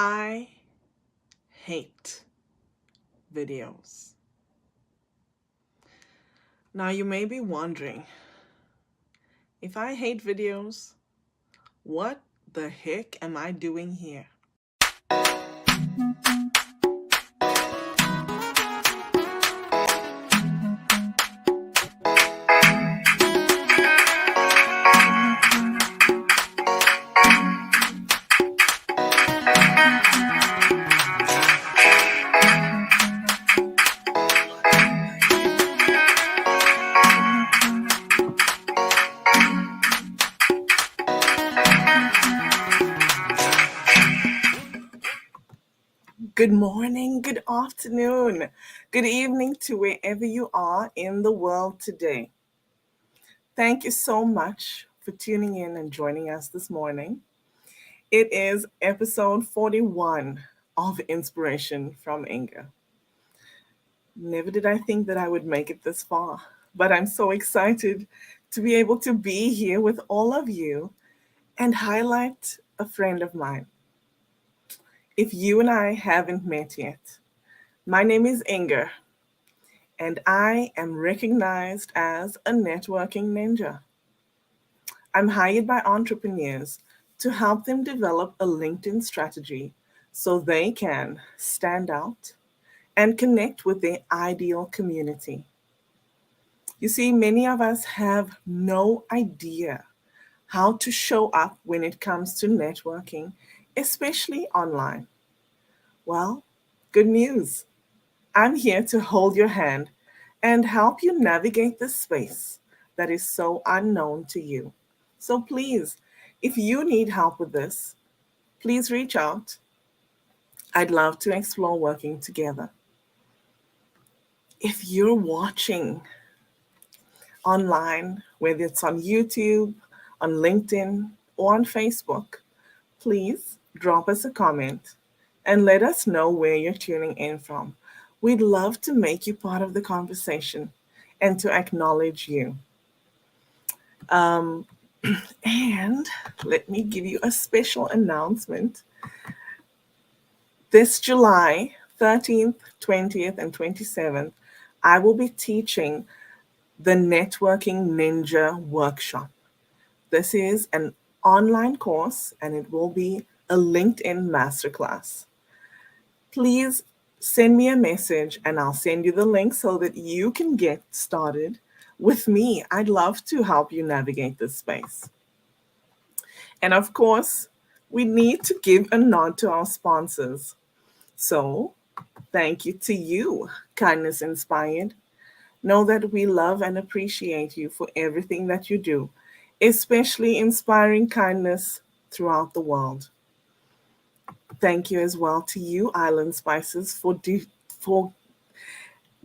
I hate videos. Now, you may be wondering, if I hate videos, what the heck am I doing here? Good morning, good afternoon, good evening to wherever you are in the world today. Thank you so much for tuning in and joining us this morning. It is episode 41 of Inspiration from Ingor. Never did I think that I would make it this far, but I'm so excited to be able to be here with all of you and highlight a friend of mine. If you and I haven't met yet, my name is Ingor, and I am recognized as a networking ninja. I'm hired by entrepreneurs to help them develop a LinkedIn strategy so they can stand out and connect with their ideal community. You see, many of us have no idea how to show up when it comes to networking, especially online. Well, good news. I'm here to hold your hand and help you navigate this space that is so unknown to you. So please, if you need help with this, please reach out. I'd love to explore working together. If you're watching online, whether it's on YouTube, on LinkedIn, or on Facebook, please drop us a comment and let us know where you're tuning in from. We'd love to make you part of the conversation and to acknowledge you. And let me give you a special announcement. This July 13th, 20th, and 27th, I will be teaching the Networking Ninja Workshop. This is an online course and it will be a LinkedIn masterclass. Please send me a message and I'll send you the link so that you can get started with me. I'd love to help you navigate this space. And of course, we need to give a nod to our sponsors. So, thank you to you, Kindness Inspired. Know that we love and appreciate you for everything that you do, especially inspiring kindness throughout the world. Thank you as well to you, Island Spices, for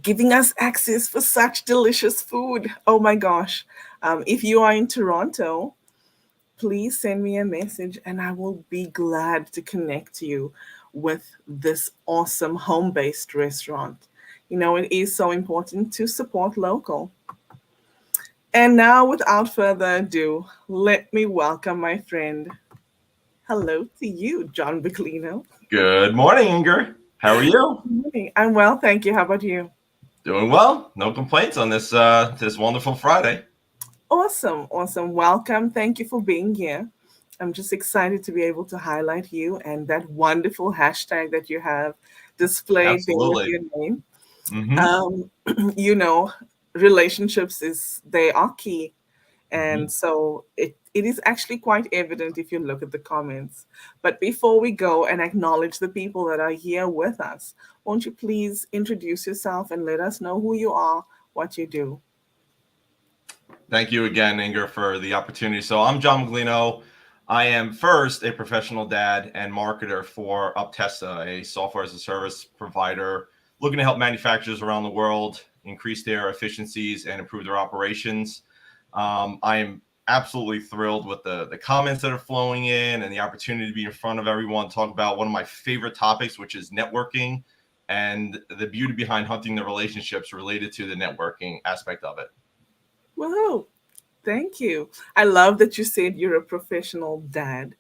giving us access for such delicious food. Oh my gosh. If you are in Toronto, please send me a message and I will be glad to connect you with this awesome home-based restaurant. You know, it is so important to support local. And now, without further ado, let me welcome my friend. Hello to you, John Buglino. Good morning, Ingor. How are you? Morning. I'm well, thank you. How about you? Doing well. No complaints on this wonderful Friday. Awesome. Welcome. Thank you for being here. I'm just excited to be able to highlight you and that wonderful hashtag that you have displayed there with Absolutely. your name. Mm-hmm. You know, relationships they are key. Mm-hmm. And so it is actually quite evident if you look at the comments. But before we go and acknowledge the people that are here with us, won't you please introduce yourself and let us know who you are, what you do? Thank you again, Ingor, for the opportunity. So I'm John Buglino. I am first a professional dad and marketer for 𝐓𝐡𝐞, a software as a service provider looking to help manufacturers around the world increase their efficiencies and improve their operations. I am absolutely thrilled with the comments that are flowing in and the opportunity to be in front of everyone, talk about one of my favorite topics, which is networking and the beauty behind hunting the relationships related to the networking aspect of it. Woohoo! Thank you. I love that you said you're a professional dad.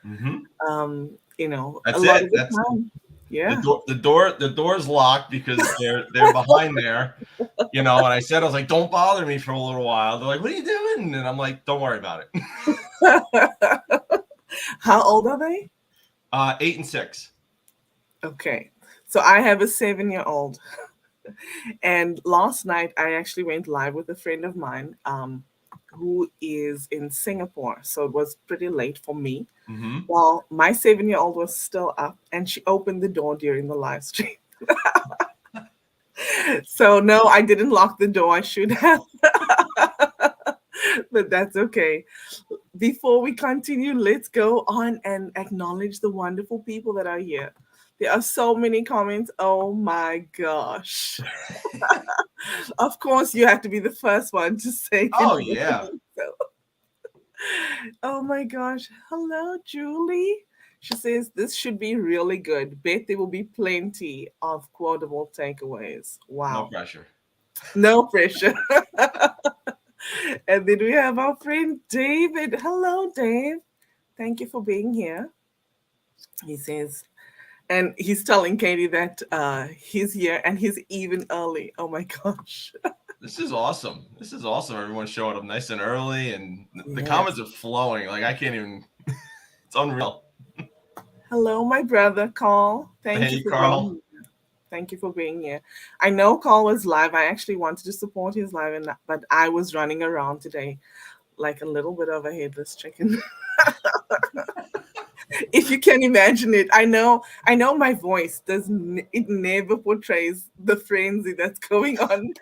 Mm-hmm. a That's lot it. of the That's time. Yeah. the door's locked because they're behind there. And I said, I was like, don't bother me for a little while. They're like, what are you doing? And I'm like, don't worry about it. How old are they? 8 and 6. Okay. So I have a 7-year-old. And last night I actually went live with a friend of mine who is in Singapore. So it was pretty late for me. Mm-hmm. Well, my 7-year-old was still up and she opened the door during the live stream. So no, I didn't lock the door. I should have. But that's okay. Before we continue, let's go on and acknowledge the wonderful people that are here. There are so many comments. Oh my gosh. Of course, you have to be the first one to say good Oh, yeah. morning. So, oh my gosh. Hello, Julie. She says this should be really good. Bet there will be plenty of quotable takeaways. No Wow. pressure. No pressure. And then we have our friend David. Hello, Dave. Thank you for being here. He says, and he's telling Katie that he's here and he's even early. Oh my gosh. This is awesome. This is awesome. Everyone's showing up nice and early, and the Yes. comments are flowing. Like, I can't even. It's unreal. Hello, my brother, Carl. Thank you Hey, for Carl. being here. Thank you for being here. I know Carl was live. I actually wanted to support his live, but I was running around today like a little bit of a headless chicken. If you can imagine it, I know my voice it never portrays the frenzy that's going on.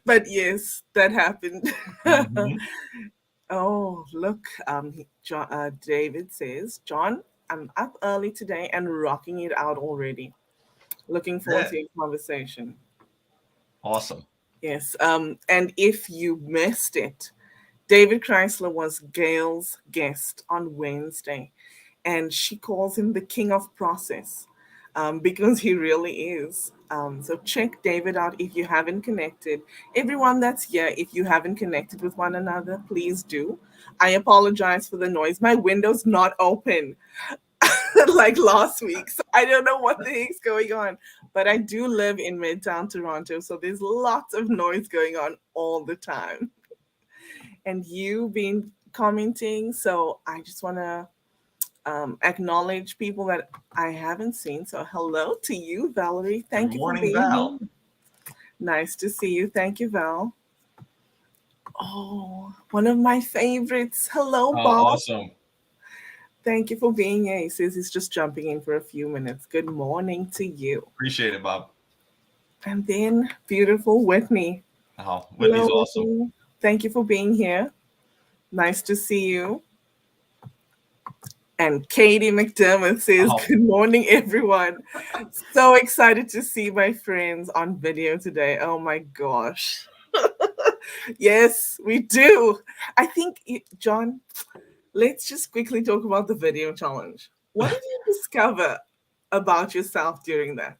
But yes, that happened. Mhm. Oh, look, David says, John, I'm up early today and rocking it out already. Looking forward Yeah. to your conversation. Awesome. Yes, and if you missed it, David Chrysler was Gail's guest on Wednesday, and she calls him the king of process because he really is. So check David out if you haven't connected. Everyone that's here, if you haven't connected with one another, please do. I apologize for the noise. My window's not open like last week, so I don't know what the heck's going on. But I do live in Midtown Toronto, so there's lots of noise going on all the time. And you've been commenting, so I just want to acknowledge people that I haven't seen. So hello to you, Valerie. Thank Good you for morning, being Val. here. Nice to see you. Thank you, Val. Oh, one of my favorites. Hello, Oh, Bob. awesome. Thank you for being here. He says he's just jumping in for a few minutes. Good morning to you. Appreciate it, Bob. And then beautiful Whitney. Oh, Whitney's Hello, awesome. Whitney. Thank you for being here. Nice to see you. And Katie McDermott says, Oh. good morning, everyone. So excited to see my friends on video today. Oh my gosh. Yes, we do. I think, John, let's just quickly talk about the video challenge. What did you discover about yourself during that?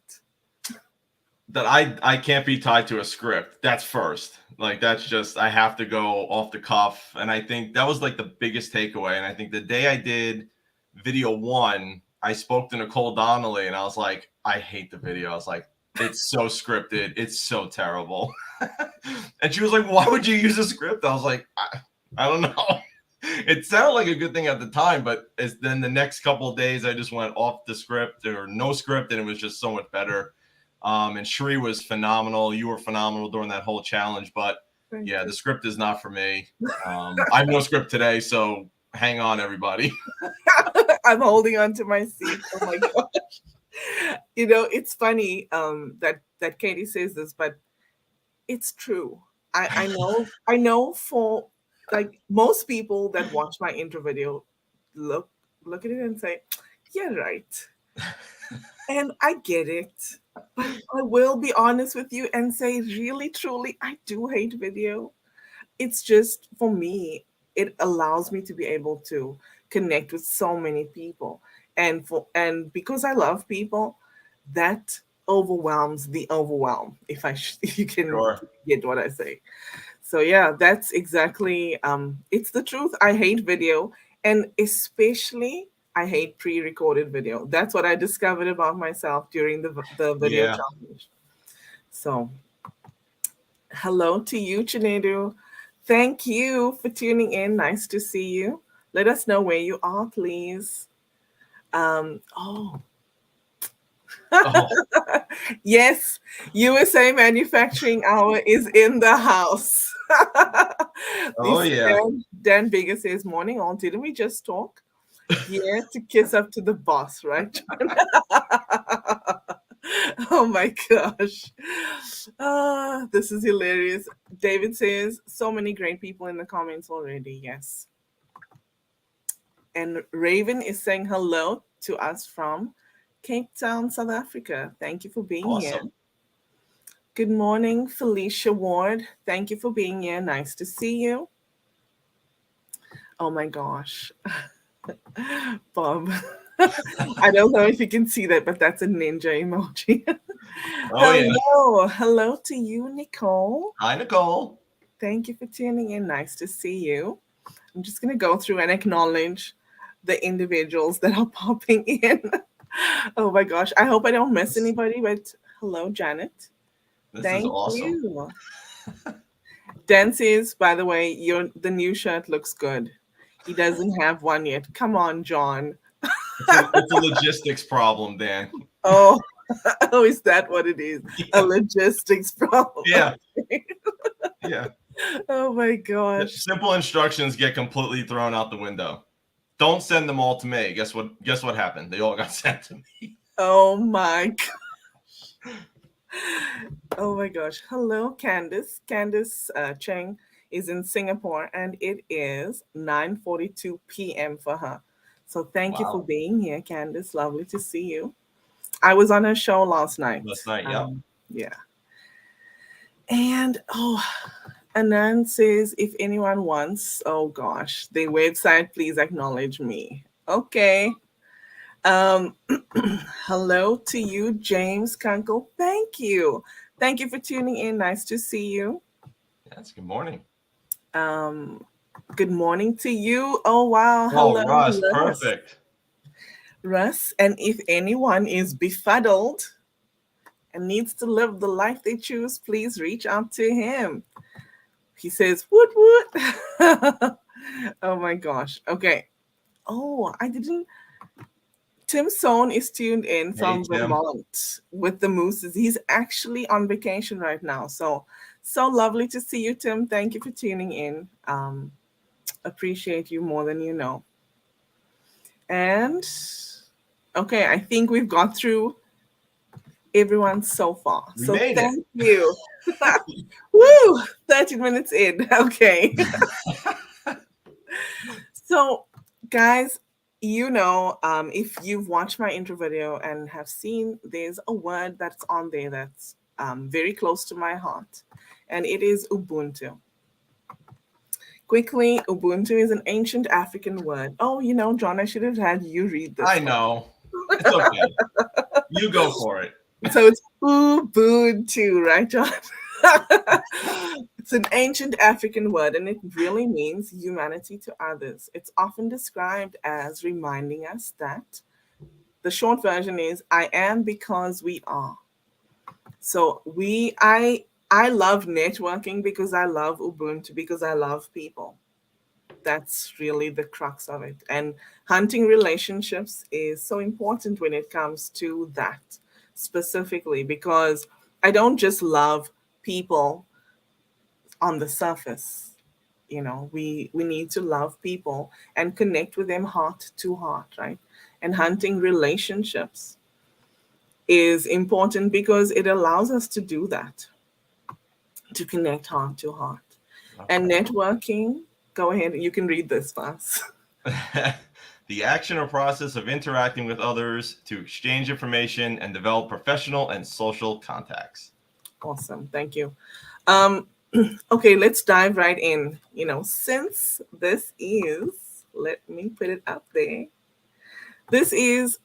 That I can't be tied to a script. That's first. Like, that's just, I have to go off the cuff. And I think that was like the biggest takeaway. And I think the day I did video 1, I spoke to Nicole Donnelly and I was like, I hate the video. I was like, it's so scripted. It's so terrible. And she was like, why would you use a script? I was like, I don't know. It sounded like a good thing at the time, but then the next couple of days, I just went off the script or no script, and it was just so much better. And Shri was phenomenal. You were phenomenal during that whole challenge. But yeah, the script is not for me. I have no script today, so hang on, everybody. I'm holding on to my seat. Oh my gosh. It's funny that Katie says this, but it's true. I know for like most people that watch my intro video look at it and say, yeah, right. And I get it. But I will be honest with you and say, really, truly, I do hate video. It's just, for me, it allows me to be able to connect with so many people. And because I love people, that overwhelms the overwhelm, if you can Sure. get what I say. So yeah, that's exactly it's the truth. I hate video. And especially, I hate pre-recorded video. That's what I discovered about myself during the video Yeah. challenge. So, hello to you, Chinedu. Thank you for tuning in. Nice to see you. Let us know where you are, please. Oh, Oh, yes, USA Manufacturing Hour is in the house. oh This yeah. Dan Bigger says, morning all. Didn't we just talk? Yeah, to kiss up to the boss, right? Oh my gosh. This is hilarious. David says, so many great people in the comments already. Yes. And Raven is saying hello to us from Cape Town, South Africa. Thank you for being here. Awesome. Good morning, Felicia Ward. Thank you for being here. Nice to see you. Oh my gosh. Bob. I don't know if you can see that, but that's a ninja emoji. Oh yeah. Hello to you, Nicole. Hi, Nicole. Thank you for tuning in. Nice to see you. I'm just going to go through and acknowledge the individuals that are popping in. Oh my gosh. I hope I don't miss anybody, but hello, Janet. This is Thank awesome. you. Dan says, by the way, the new shirt looks good. He doesn't have one yet. Come on, John. It's a logistics problem, Dan. Oh, oh, is that what it is? A Yeah. logistics problem. Yeah. Yeah. Oh my gosh. Simple instructions get completely thrown out the window. Don't send them all to me. Guess what happened? They all got sent to me. Oh my gosh. Oh my gosh. Hello, Candice. Candice Cheng is in Singapore and it is 9:42 p.m. for her. So thank you for Wow. being here, Candice. Lovely to see you. I was on her show last night. Last night, yeah. Yeah. And Anand says, if anyone wants, oh gosh, the website, please acknowledge me. Okay. Hello to you, James Kunkel. Thank you. Thank you for tuning in. Nice to see you. Yes, good morning. Good morning to you. Oh wow. Oh, Hello, Russ, perfect. Russ. And if anyone is befuddled and needs to live the life they choose, please reach out to him. He says, woot woot. Oh my gosh. Okay. Oh, I didn't. Tim Sohn is tuned in from Hey, Tim. Vermont with the Mooses. He's actually on vacation right now. So lovely to see you, Tim. Thank you for tuning in. Appreciate you more than you know. And okay, I think we've got through everyone so far. We So made thank you. Woo! 30 minutes in. Okay. So, guys, if you've watched my intro video and have seen, there's a word that's on there that's very close to my heart, and it is Ubuntu. Quickly, Ubuntu is an ancient African word. Oh, John, I should have had you read this. I know. It's okay. You go for it. So it's Ubuntu, right, John? It's an ancient African word and it really means humanity to others. It's often described as reminding us that the short version is I am because we are. So I love networking because I love Ubuntu, because I love people. That's really the crux of it. And hunting relationships is so important when it comes to that specifically, because I don't just love people on the surface. We need to love people and connect with them heart to heart, right? And hunting relationships is important because it allows us to do that, to connect heart to heart. Okay. And networking, go ahead, you can read this fast. The action or process of interacting with others to exchange information and develop professional and social contacts. Awesome. Thank you. Okay, let's dive right in. Since this is, let me put it up there. This is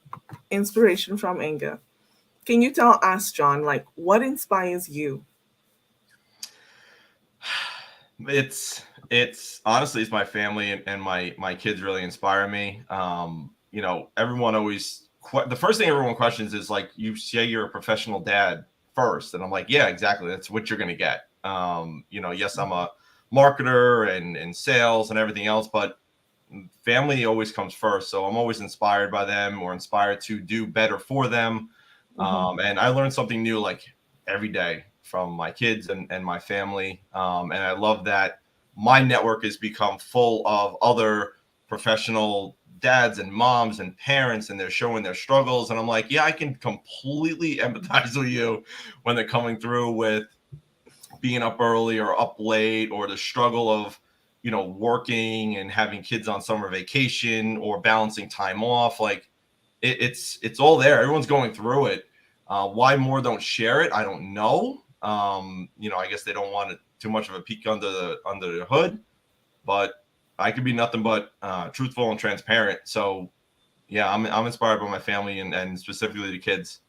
inspiration from Ingor. Can you tell us, John, what inspires you? It's It's honestly, it's my family and my kids really inspire me. Everyone always the first thing everyone questions is like, you say you're a professional dad first, and I'm like, yeah, exactly. That's what you're gonna get. Yes, I'm a marketer and sales and everything else, but family always comes first. So I'm always inspired by them or inspired to do better for them. And I learn something new like every day from my kids and my family. And I love that my network has become full of other professional dads and moms and parents, and they're showing their struggles. And I'm like, yeah, I can completely empathize with you when they're coming through with being up early or up late, or the struggle of working and having kids on summer vacation or balancing time off. Like it's all there. Everyone's going through it. Why more don't share it, I don't know. I guess they don't want it too much of a peek under the hood, but I could be nothing but truthful and transparent. So yeah, I'm inspired by my family and specifically the kids.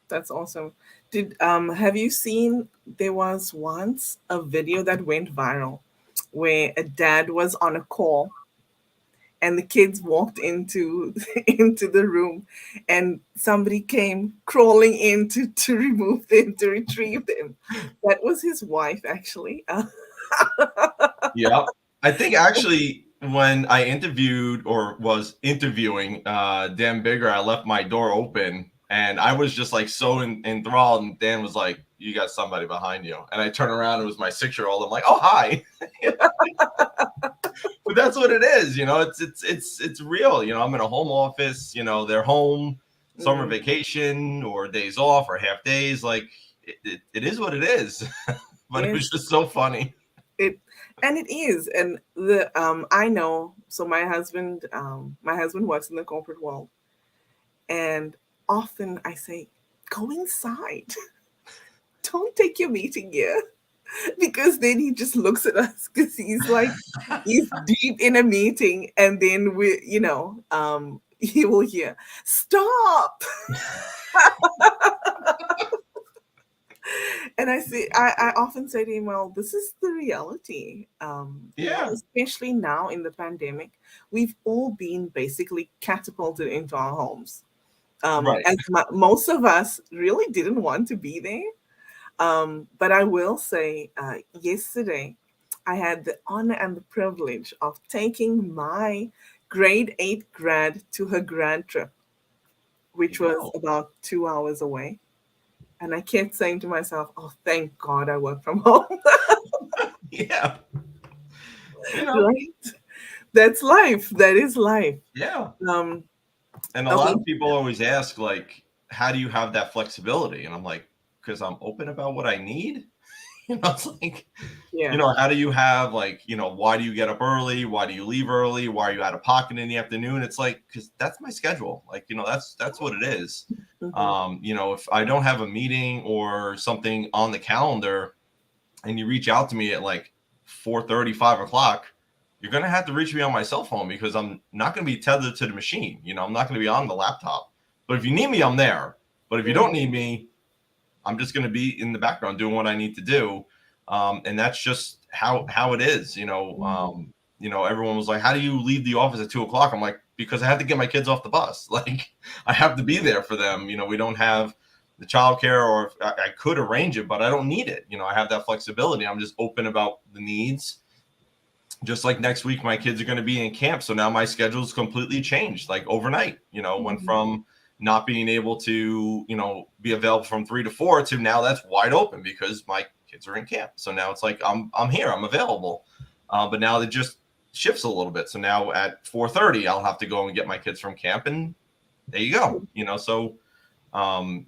That's awesome. Did have you seen, there was once a video that went viral where a dad was on a call and the kids walked into into the room, and somebody came crawling in to remove them, to retrieve them. That was his wife, actually. Yeah. I think actually when I interviewed or was interviewing Dan Bigger, I left my door open and I was just like so enthralled. And Dan was like, "You got somebody behind you." And I turn around, it was my 6-year-old. I'm like, "Oh, hi." But that's what it is. It's real. I'm in a home office, they're home, summer Mm, vacation or days off or half days. Like it is what it is. But it was yes, just so funny. it and it is. And the I know. So my husband works in the corporate world, and often I say, "Go inside. Don't take your meeting here." Because then he just looks at us because he's like, he's deep in a meeting, and then he will hear, "Stop." And I often say to him, well, this is the reality. Yeah. Especially now in the pandemic, we've all been basically catapulted into our homes. Right. Most of us really didn't want to be there. But I will say, yesterday, I had the honor and the privilege of taking my grade 8 grad to her grad trip, You which was go. about 2 hours away. And I kept saying to myself, oh, thank God I work from home. Yeah. Right? That's life. That is life. Yeah. Um, And a lot okay. of people always ask, like, how do you have that flexibility? And I'm like, because I'm open about what I need. It's like, Yeah. how do you have, like, why do you get up early? Why do you leave early? Why are you out of pocket in the afternoon? It's like, because that's my schedule. Like, that's what it is. Hmm. If I don't have a meeting or something on the calendar and you reach out to me at like 4:30, 5 o'clock, you're going to have to reach me on my cell phone because I'm not going to be tethered to the machine. I'm not going to be on the laptop. But if you need me, I'm there. But if you don't need me, I'm just going to be in the background doing what I need to do. And that's just how it is. Everyone was like, how do you leave the office at 2 o'clock? I'm like, because I have to get my kids off the bus. Like, I have to be there for them. We don't have the childcare, or if I could arrange it, but I don't need it. I have that flexibility. I'm just open about the needs. Just like next week, my kids are going to be in camp. So now my schedule is completely changed, like overnight, went from not being able to, be available from 3 to 4 to now that's wide open because my kids are in camp. So now it's like, I'm here, I'm available. But now it just shifts a little bit. So now at 4:30, I'll have to go and get my kids from camp, and there you go. So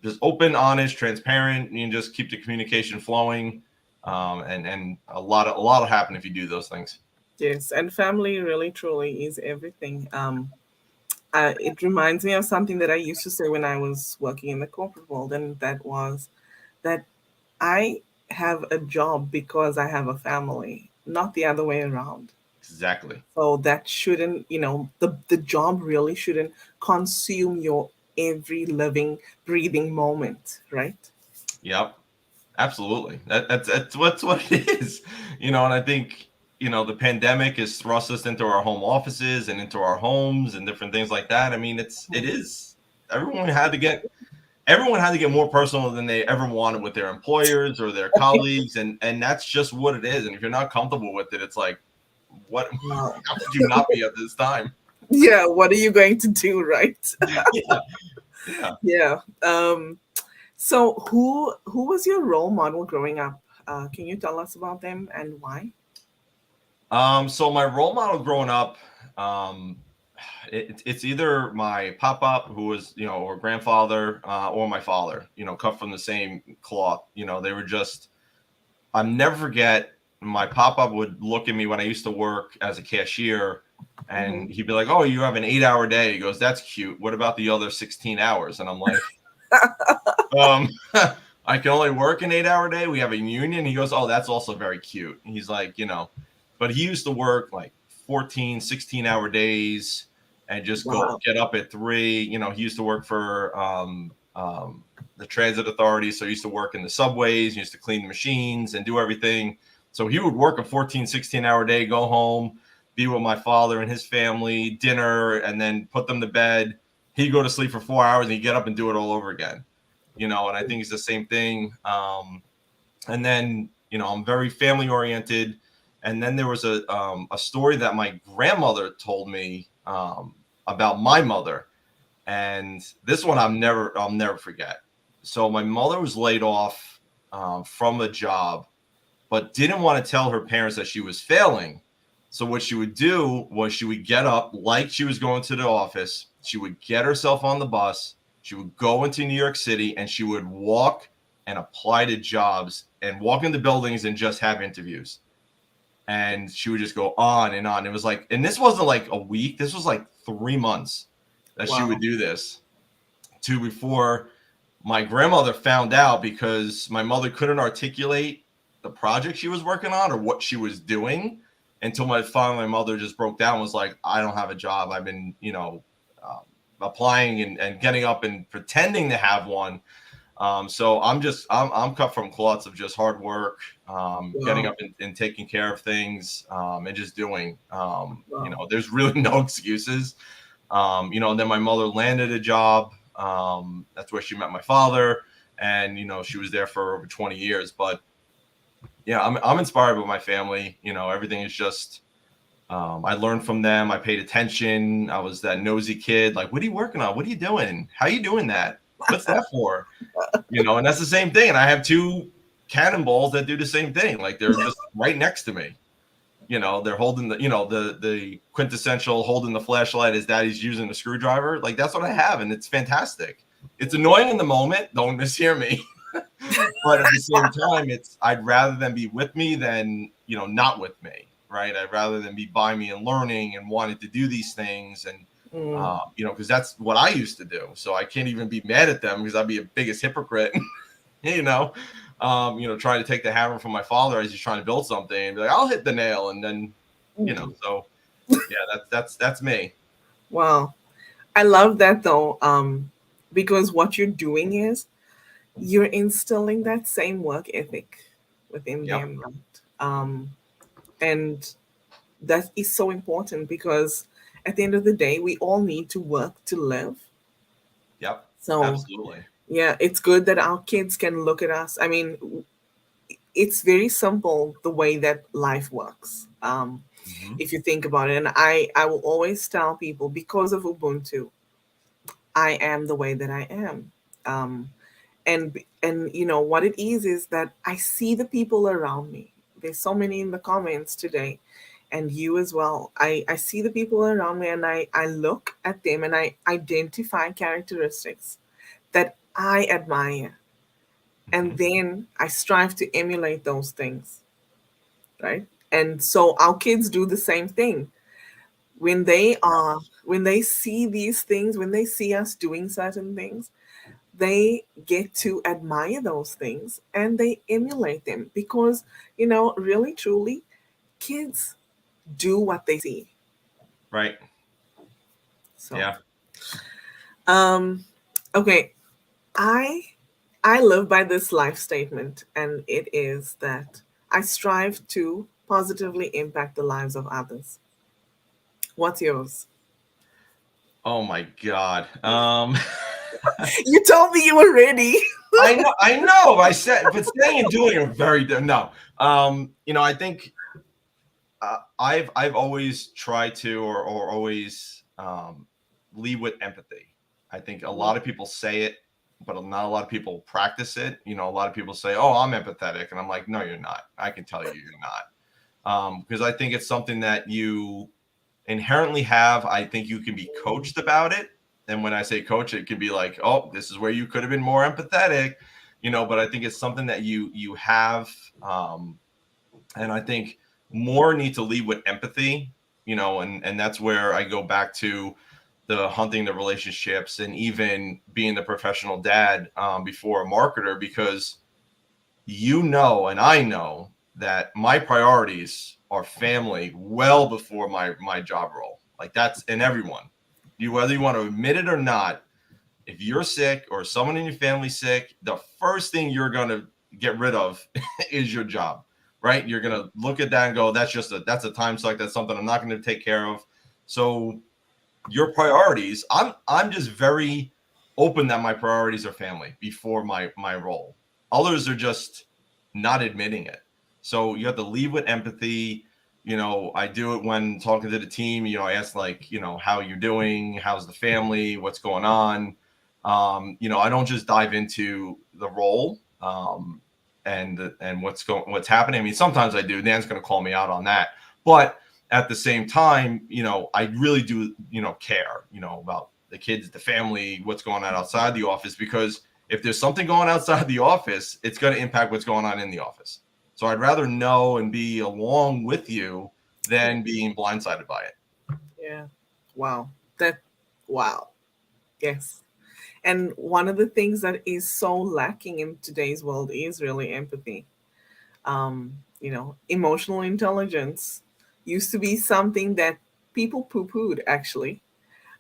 just open, honest, transparent, and just keep the communication flowing. And a lot will happen if you do those things. Yes, and family really truly is everything. It reminds me of something that I used to say when I was working in the corporate world, and that was that I have a job because I have a family, not the other way around. Exactly. So that shouldn't, the job really shouldn't consume your every living, breathing moment, right? Yep. Absolutely. That's what it is. And I think, the pandemic has thrust us into our home offices and into our homes and different things like that. I mean, it is everyone had to get more personal than they ever wanted with their employers or their colleagues, and that's just what it is. And if you're not comfortable with it, it's like, what? Wow. How could you not be at this time? Yeah, what are you going to do, right? Yeah. Yeah. So who was your role model growing up? Can you tell us about them and why? So my role model growing up, it's either my pop-up, who was, or grandfather, or my father, cut from the same cloth. They were just, I'll never forget, my pop-up would look at me when I used to work as a cashier, and he'd be like, "Oh, you have an 8-hour day." He goes, "That's cute. What about the other 16 hours?" And I'm like, I can only work an 8-hour day. We have a union. He goes, "Oh, that's also very cute." And he's like, but he used to work like 14, 16-hour days and just Wow. get up at 3. He used to work for the transit authority. So he used to work in the subways, he used to clean the machines and do everything. So he would work a 14, 16-hour day, go home, be with my father and his family, dinner, and then put them to bed. He'd go to sleep for 4 hours and he'd get up and do it all over again. And I think it's the same thing. And then, I'm very family oriented. And then there was a story that my grandmother told me about my mother. And this one I'll never forget. So my mother was laid off from a job, but didn't want to tell her parents that she was failing. So what she would do was she would get up like she was going to the office. She would get herself on the bus. She would go into New York City and she would walk and apply to jobs and walk into buildings and just have interviews. And she would just go on and on. It was like, and this wasn't like a week. This was like 3 months that she would do this before my grandmother found out, because my mother couldn't articulate the project she was working on or what she was doing until finally my mother just broke down and was like, "I don't have a job. I've been, applying and getting up and pretending to have one." So I'm cut from cloths of just hard work, getting up and taking care of things, and just doing, there's really no excuses. And then my mother landed a job. That's where she met my father, and, she was there for over 20 years. But yeah, I'm inspired by my family. Everything is just, I learned from them. I paid attention. I was that nosy kid. Like, what are you working on? What are you doing? How are you doing that? What's that for? And that's the same thing. And I have 2 cannonballs that do the same thing. Like, they're just right next to me. They're holding the quintessential holding the flashlight as daddy's using the screwdriver. Like, that's what I have. And it's fantastic. It's annoying in the moment. Don't mishear me. But at the same time, I'd rather them be with me than, not with me. Right. I'd rather them be by me and learning and wanting to do these things. And, because that's what I used to do. So I can't even be mad at them, because I'd be a biggest hypocrite, trying to take the hammer from my father as he's trying to build something and be like, "I'll hit the nail." And then, so yeah, that's me. Wow. I love that though, because what you're doing is you're instilling that same work ethic within Yep. them, right? And that is so important, because at the end of the day, we all need to work to live. Yep. So Absolutely. yeah, it's good that our kids can look at us. I mean, it's very simple the way that life works. If you think about it, and I will always tell people, because of Ubuntu, I am the way that I am. And what it is that I see the people around me. There's so many in the comments today, and you as well. I see the people around me, and I look at them and I identify characteristics that I admire, and then I strive to emulate those things, right? And so our kids do the same thing. When they see these things, when they see us doing certain things, they get to admire those things and they emulate them, because really truly, kids do what they see. Right. So Yeah. Okay, I live by this life statement, and it is that I strive to positively impact the lives of others? What's yours? Oh my God. You told me you were ready. I know. I said, but saying and doing are very different. No. I think I've always tried to, or always lead with empathy. I think a lot of people say it, but not a lot of people practice it. A lot of people say, "Oh, I'm empathetic," and I'm like, "No, you're not. I can tell you, you're not." Because I think it's something that you inherently have. I think you can be coached about it. And when I say coach, it could be like, "Oh, this is where you could have been more empathetic," But I think it's something that you have, and I think more need to lead with empathy. And that's where I go back to the hunting the relationships, and even being the professional dad before a marketer, because and I know that my priorities are family well before my job role. Like, that's in everyone. Whether you want to admit it or not, if you're sick or someone in your family sick, the first thing you're going to get rid of is your job, right? You're going to look at that and go, that's a time suck. That's something I'm not going to take care of. So your priorities, I'm just very open that my priorities are family before my role. Others are just not admitting it. So you have to lead with empathy. I do it when talking to the team. I ask, like, how you're doing, how's the family, what's going on. I don't just dive into the role and what's happening. I mean, sometimes I do. Dan's going to call me out on that, but at the same time, I really do, care, about the kids, the family, what's going on outside the office, because if there's something going outside the office, it's going to impact what's going on in the office. So I'd rather know and be along with you than being blindsided by it. Yeah. Wow. Wow. Yes. And one of the things that is so lacking in today's world is really empathy. Emotional intelligence used to be something that people poo pooed, actually.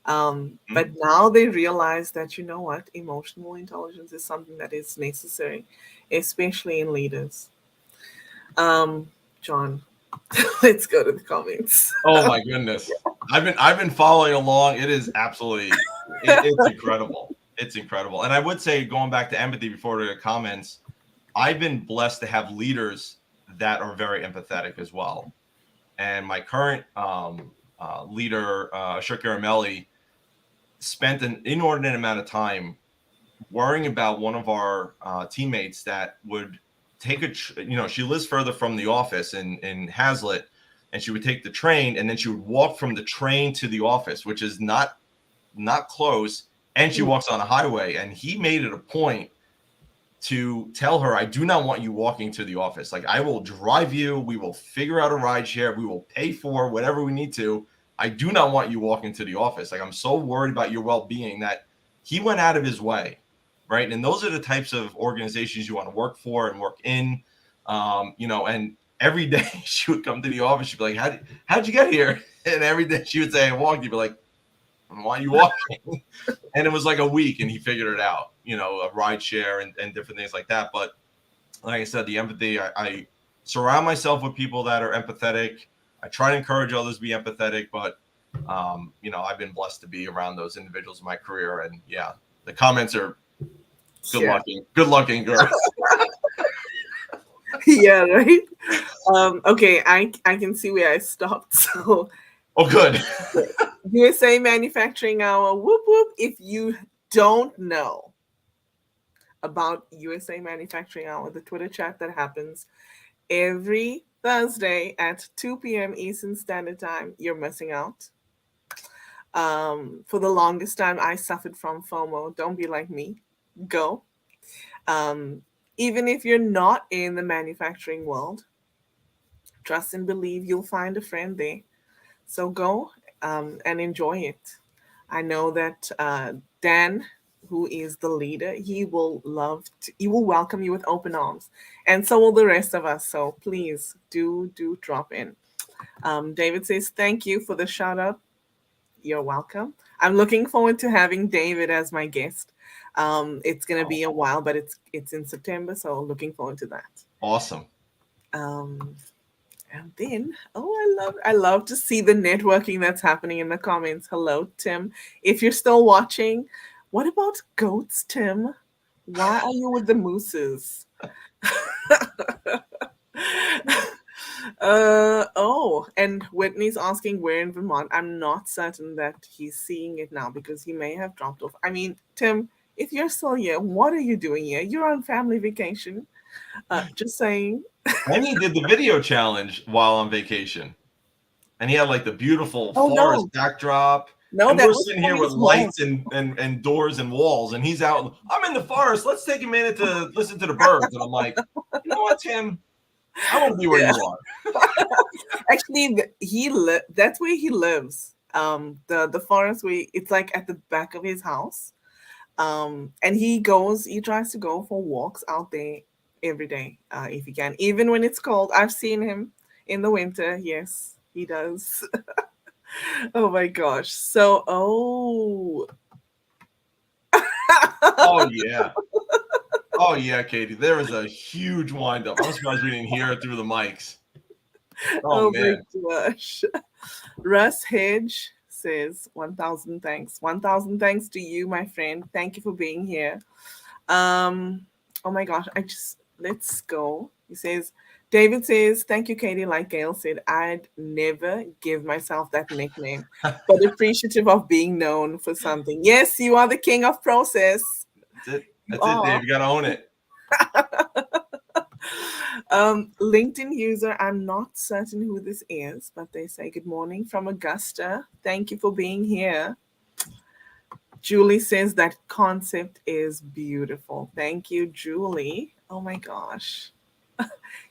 But now they realize that, you know what, emotional intelligence is something that is necessary, especially in leaders. John, let's go to the comments. Oh my goodness. I've been following along. It is absolutely it's incredible. It's incredible. And I would say, going back to empathy before the comments, I've been blessed to have leaders that are very empathetic as well. And my current leader, 𝐓𝐶 𝐏𝐻𝐖𝐄 spent an inordinate amount of time worrying about one of our teammates that would take she lives further from the office in Hazlitt, and she would take the train, and then she would walk from the train to the office, which is not close, and she walks on a highway. And he made it a point to tell her, I do not want you walking to the office. Like, I will drive you. We will figure out a ride share. We will pay for whatever we need to. I do not want you walking to the office. Like, I'm so worried about your well-being that he went out of his way. Right. And those are the types of organizations you want to work for and work in. And every day she would come to the office. She'd be like, how'd you get here? And every day she would say, I walked. You'd be like, why are you walking? And it was like a week, and he figured it out, a ride share and different things like that. But like I said, the empathy, I surround myself with people that are empathetic. I try to encourage others to be empathetic, but I've been blessed to be around those individuals in my career. And yeah, the comments are good luck, Ingor. Yeah, right. Okay, I can see where I stopped. So, oh, good. USA Manufacturing Hour, whoop whoop. If you don't know about USA Manufacturing Hour, the Twitter chat that happens every Thursday at 2 p.m. Eastern Standard Time, you're missing out. For the longest time, I suffered from FOMO. Don't be like me. Go. Even if you're not in the manufacturing world, trust and believe you'll find a friend there. So go and enjoy it. I know that Dan, who is the leader, he will welcome you with open arms, and so will the rest of us. So please do drop in. David says thank you for the shout out. You're welcome. I'm looking forward to having David as my guest. It's gonna be a while, but it's in September, so looking forward to that. Awesome. And then, I love to see the networking that's happening in the comments. Hello, Tim. If you're still watching, what about goats, Tim? Why are you with the mooses? And Whitney's asking where in Vermont. I'm not certain that he's seeing it now because he may have dropped off. I mean, Tim, if you're still here, what are you doing here? You're on family vacation. Just saying. And he did the video challenge while on vacation. And he had like the beautiful Oh forest no, backdrop. no, And that we're was sitting from here with his home. lights and doors and walls. And he's out. I'm in the forest. Let's take a minute to listen to the birds. And I'm like, you know what, Tim? I want to be where Yeah. you are. Actually, that's where he lives. The forest where it's like at the back of his house. And he tries to go for walks out there every day, if he can, even when it's cold. I've seen him in the winter. Yes, he does. Oh my gosh. Oh, yeah. Oh, yeah, Katie. There was a huge windup. I'm surprised we didn't hear it through the mics. Oh, Oh my man. gosh. Russ Hedge says 1,000 thanks. 1,000 thanks to you, my friend. Thank you for being here. Oh my gosh, let's go. He says, David says, thank you, Katie. Like Gail said, I'd never give myself that nickname, but appreciative of being known for something. Yes, you are the king of process. That's it. You That's it, are. Dave. You got to own it. LinkedIn user, I'm not certain who this is, but they say good morning from Augusta. Thank you for being here. Julie says that concept is beautiful. Thank you, Julie. Oh my gosh.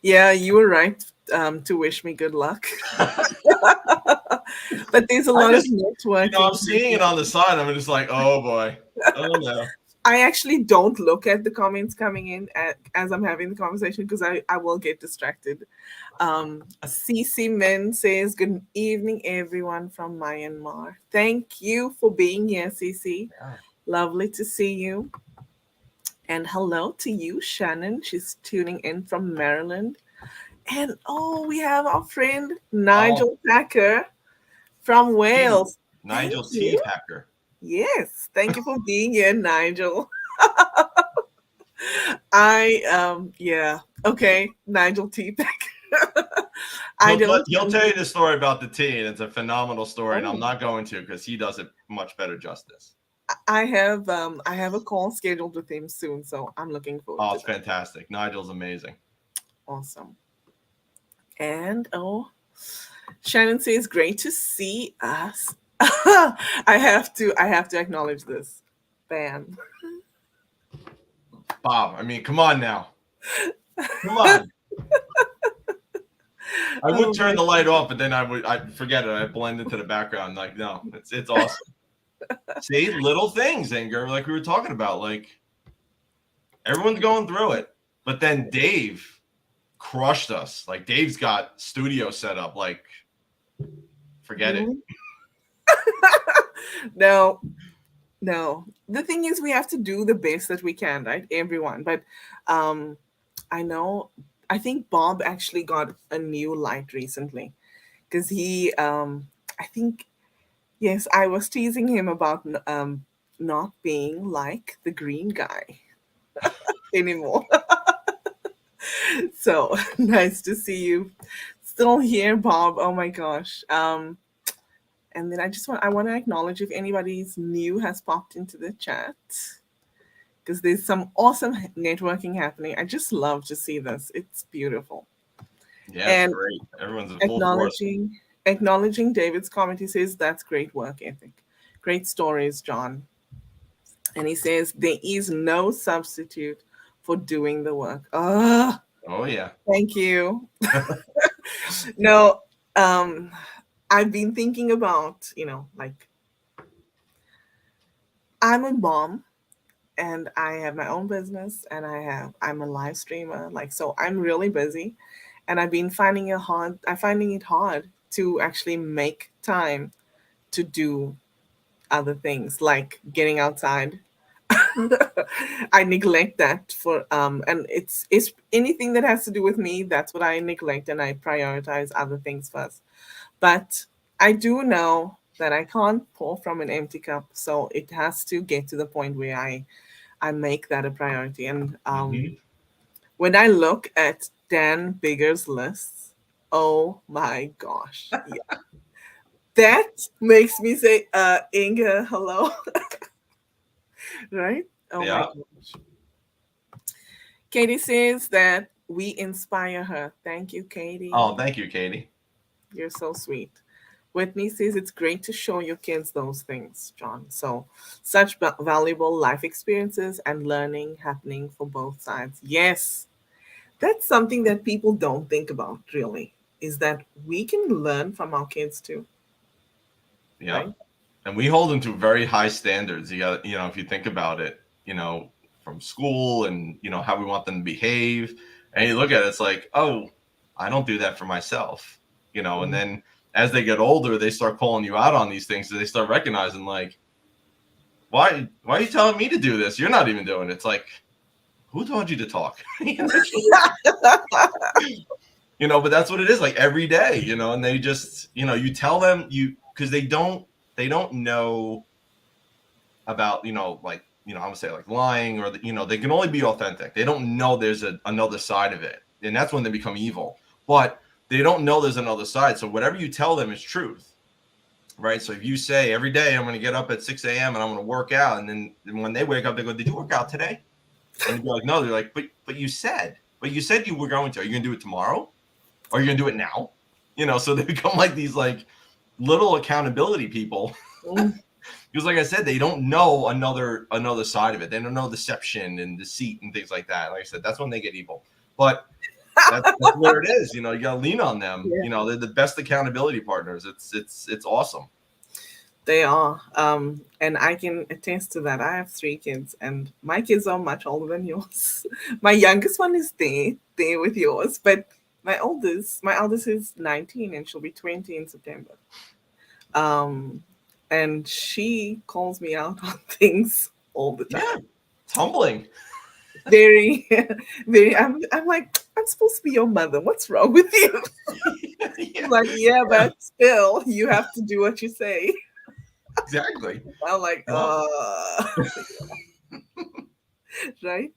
Yeah, you were right to wish me good luck. But there's a lot of networking. I'm seeing it on the side. I'm just like, oh boy. Oh no. I actually don't look at the comments coming in as I'm having the conversation because I will get distracted. CC Min says, good evening, everyone from Myanmar. Thank you for being here, CC. Yeah. Lovely to see you. And hello to you, Shannon. She's tuning in from Maryland. And we have our friend Nigel Packer from Wales. Nigel Thank you. Packer. Yes, thank you for being here, Nigel. Okay, Nigel T. Packer. He'll tell you the story about the tea, and it's a phenomenal story, and I'm not going to because he does it much better justice. I have a call scheduled with him soon, so I'm looking forward to it's fantastic. Nigel's amazing. Awesome. And Shannon says, great to see us. I have to acknowledge this. Bam. Bob, I mean, come on now. Come on. I would turn the light off, but then I'd forget it. I'd blend into the background. Like, no, it's awesome. See, little things, Ingor, like we were talking about. Like, everyone's going through it. But then Dave crushed us. Like, Dave's got studio set up. Like, forget it. No. The thing is, we have to do the best that we can, right? Everyone. But I think Bob actually got a new light recently because he, I think, yes, I was teasing him about not being like the green guy anymore. So nice to see you still here, Bob. Oh my gosh. And then I want to acknowledge if anybody's new has popped into the chat because there's some awesome networking happening. I just love to see this. It's beautiful. Yeah, it's great. Everyone's in full force. Acknowledging David's comment, he says, that's great work ethic. Great stories, John. And he says, there is no substitute for doing the work. Oh yeah. Thank you. No, I've been thinking about, like, I'm a mom and I have my own business and I'm a live streamer. Like, so I'm really busy and I've been finding it hard to actually make time to do other things like getting outside, I neglect that for and it's anything that has to do with me, that's what I neglect, and I prioritize other things first. But I do know that I can't pour from an empty cup, so it has to get to the point where I make that a priority. And Hmm. when I look at Dan Bigger's lists, oh my gosh. Yeah. That makes me say, Inga, hello. Right? Oh my Yeah. gosh. Katie says that we inspire her. Thank you, Oh, Katie. thank you, Katie. You're so sweet. Whitney says it's great to show your kids those things, John. So, such valuable life experiences and learning happening for both sides. Yes, that's something that people don't think about really, is that we can learn from our kids too, right? Yep. And we hold them to very high standards. You got, if you think about it, from school and, how we want them to behave. And you look at it, it's like, oh, I don't do that for myself, and Mm. then as they get older, they start calling you out on these things. So they start recognizing, like, why are you telling me to do this? You're not even doing it. It's like, who told you to talk? But that's what it is, like, every day, and they just, you tell them, because they don't know about, like, I'm gonna say, like, lying, or they can only be authentic. They don't know there's another side of it, and that's when they become evil. But they don't know there's another side, so whatever you tell them is truth, right? So if you say every day I'm going to get up at 6 a.m. and I'm going to work out, and then when they wake up, they go, "Did you work out today?" And you'd be like, "No." They're like, "But you said you were going to. Are you going to do it tomorrow? Or are you going to do it now?" So they become like these, like, little accountability people. Mm. Because, like I said, they don't know another side of it. They don't know deception and deceit and things like that. Like I said, that's when they get evil. But that's where it is. You got to lean on them. Yeah, They're the best accountability partners. It's awesome. they are. And I can attest to that. I have three kids, and my kids are much older than yours. My youngest one is there with yours, but my eldest is 19, and she'll be 20 in September. Um, and she calls me out on things all the Yeah, time. it's humbling. Very, very. I'm like, I'm supposed to be your mother. What's wrong with you? She's Yeah, like, yeah, yeah, but still, you have to do what you say. exactly. I'm like, Yep. right.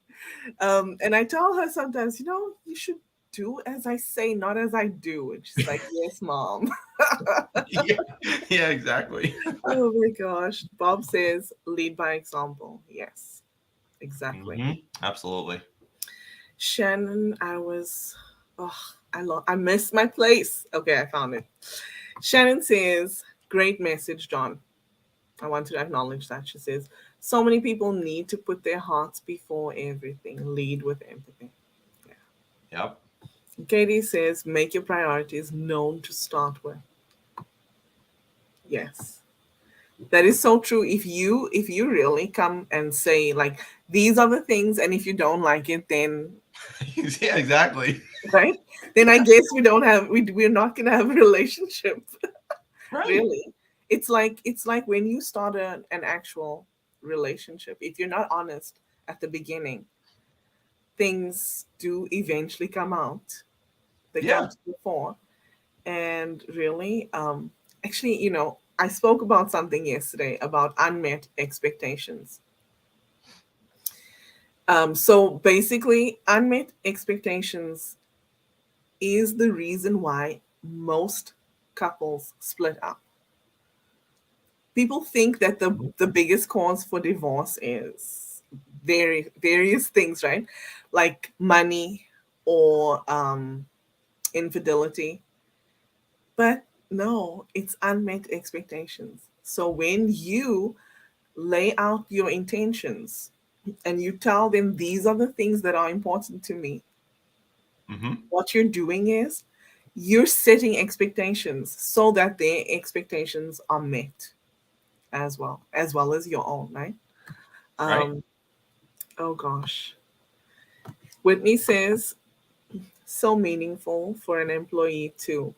And I tell her sometimes, you should do as I say, not as I do. And she's like, yes, mom. Yeah, yeah, exactly. Oh my gosh. Bob says, lead by example. Yes, exactly. Absolutely. Shannon, oh, I missed my place. Okay, I found it. Shannon says, great message, John. I want to acknowledge that. She says, so many people need to put their hearts before everything, lead with empathy. Yeah. Yep. Katie says, make your priorities known to start with. Yes. That is so true. If you really come and say, like, these are the things, and if you don't like it, then Yeah, exactly. right, then I guess we're not gonna have a relationship. Right. Really. It's like when you start an actual relationship, if you're not honest at the beginning, things do eventually come out. They come Yeah. to the fore. And really, actually, I spoke about something yesterday about unmet expectations. So basically, unmet expectations is the reason why most couples split up. People think that the biggest cause for divorce is various things, right? Like money or infidelity. But no, it's unmet expectations. So when you lay out your intentions and you tell them these are the things that are important to me, Hmm. what you're doing is you're setting expectations so that their expectations are met as well as your own, right? Right. Um, oh gosh. Whitney says, so meaningful for an employee to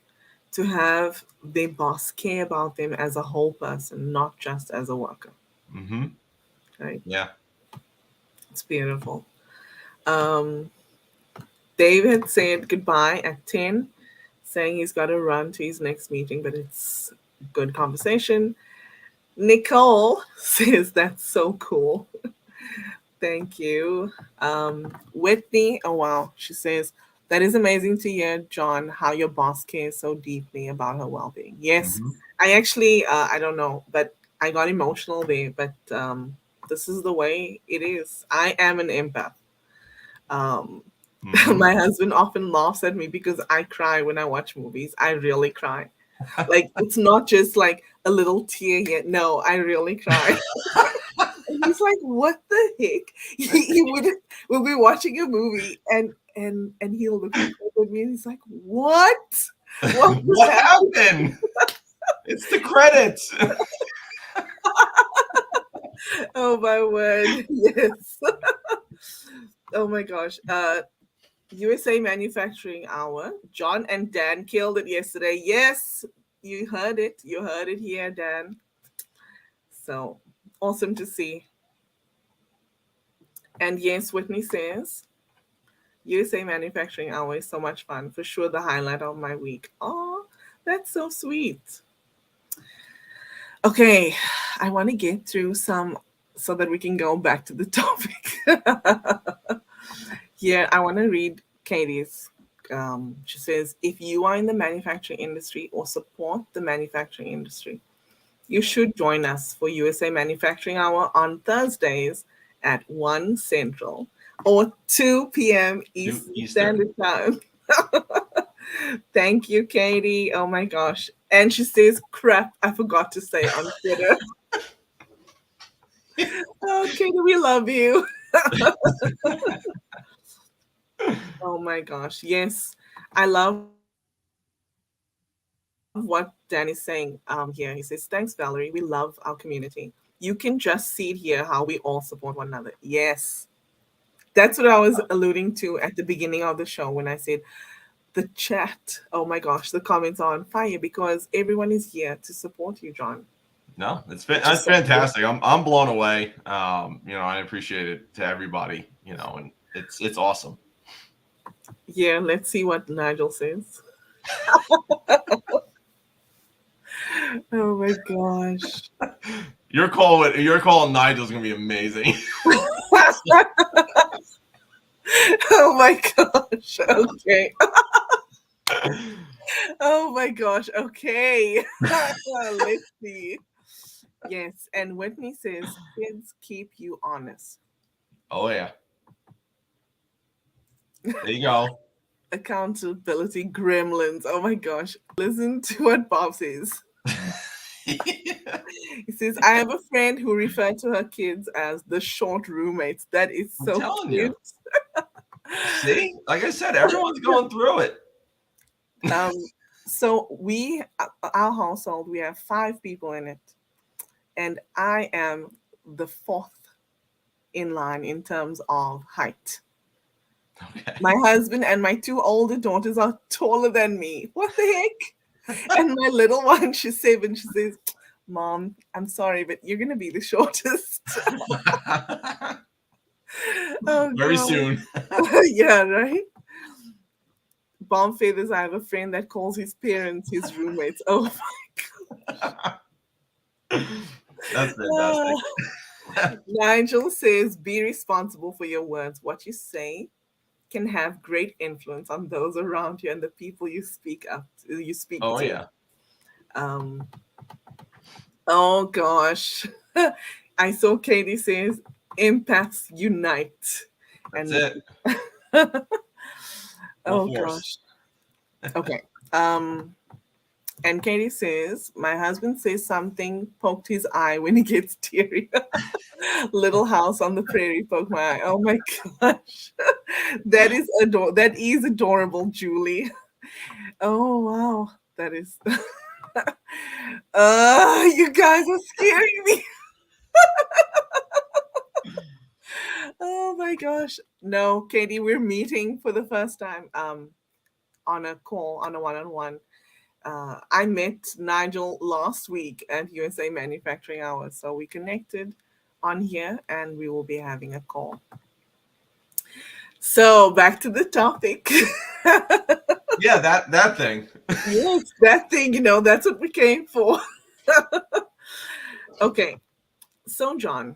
have their boss care about them as a whole person, not just as a worker, Hmm. right? Yeah. It's beautiful. Um, David said goodbye at 10, saying he's got to run to his next meeting, but it's good conversation. Nicole says that's so cool. Thank you. Whitney, oh wow, she says, that is amazing to hear, John, how your boss cares so deeply about her well being. Yes, Mm-hmm. I actually, I don't know, but I got emotional there, but this is the way it is. I am an empath. Um, Mm-hmm. my husband often laughs at me because I cry when I watch movies. I really cry. Like, it's not just like a little tear here. No, I really cry. And he's like, "What the heck?" He wouldn't. We'll be watching a movie, and he'll look at me, and he's like, "What? What was What happening?" happened? It's the credits. Oh my word! Yes. Oh my gosh. USA Manufacturing Hour. John and Dan killed it yesterday. Yes, you heard it. You heard it here, Dan. So awesome to see. And yes, Whitney says, USA Manufacturing Hour is so much fun. For sure, the highlight of my week. Oh, that's so sweet. Okay, I want to get through some so that we can go back to the topic. Here, I want to read Katie's. She says, if you are in the manufacturing industry or support the manufacturing industry, you should join us for USA Manufacturing Hour on Thursdays at 1 Central or 2 p.m. Eastern Eastern. Standard Time. Thank you, Katie. Oh my gosh. And she says, crap, I forgot to say on Twitter. Oh, Katie, we love you. Oh my gosh. Yes. I love what Dan is saying here. He says, thanks, Valerie. We love our community. You can just see it here how we all support one another. Yes. That's what I was alluding to at the beginning of the show when I said the chat. Oh my gosh, the comments are on fire because everyone is here to support you, John. No, that's fantastic. I'm blown away. I appreciate it to everybody. And it's awesome. Yeah, let's see what Nigel says. Oh my gosh. Your call Nigel's gonna be amazing. Oh my gosh. Okay. Oh my gosh. Okay. Let's see. Yes. And Whitney says, kids keep you honest. Oh yeah. There you go. Accountability gremlins. Oh my gosh. Listen to what Bob says. He says, I have a friend who referred to her kids as the short roommates. That is I'm so telling cute. you. See, like I said, everyone's going through it. So our household, we have 5 people in it. And I am the 4th in line in terms of height. Okay. My husband and my 2 older daughters are taller than me. What the heck? And my little one, she's 7. She says, Mom, I'm sorry, but you're going to be the shortest. Oh, Very God. soon. Yeah, right? Bomb feathers, I have a friend that calls his parents his roommates. Oh, That's fantastic. Nigel says, be responsible for your words. What you say can have great influence on those around you and the people you speak Oh to. yeah. Oh gosh. I saw Katie says, empaths unite. That's And it. oh Full force. gosh. Okay. And Katie says, my husband says something poked his eye when he gets teary. Little house on the prairie poked my eye. Oh my gosh. That is adorable, Julie. Oh wow. That is you guys are scaring me. Oh my gosh. No, Katie, we're meeting for the first time on a call, on a one-on-one. I met Nigel last week at USA Manufacturing Hour, so we connected on here and we will be having a call. So back to the topic. Yeah, that thing. Yes, that thing, that's what we came for. Okay, so John,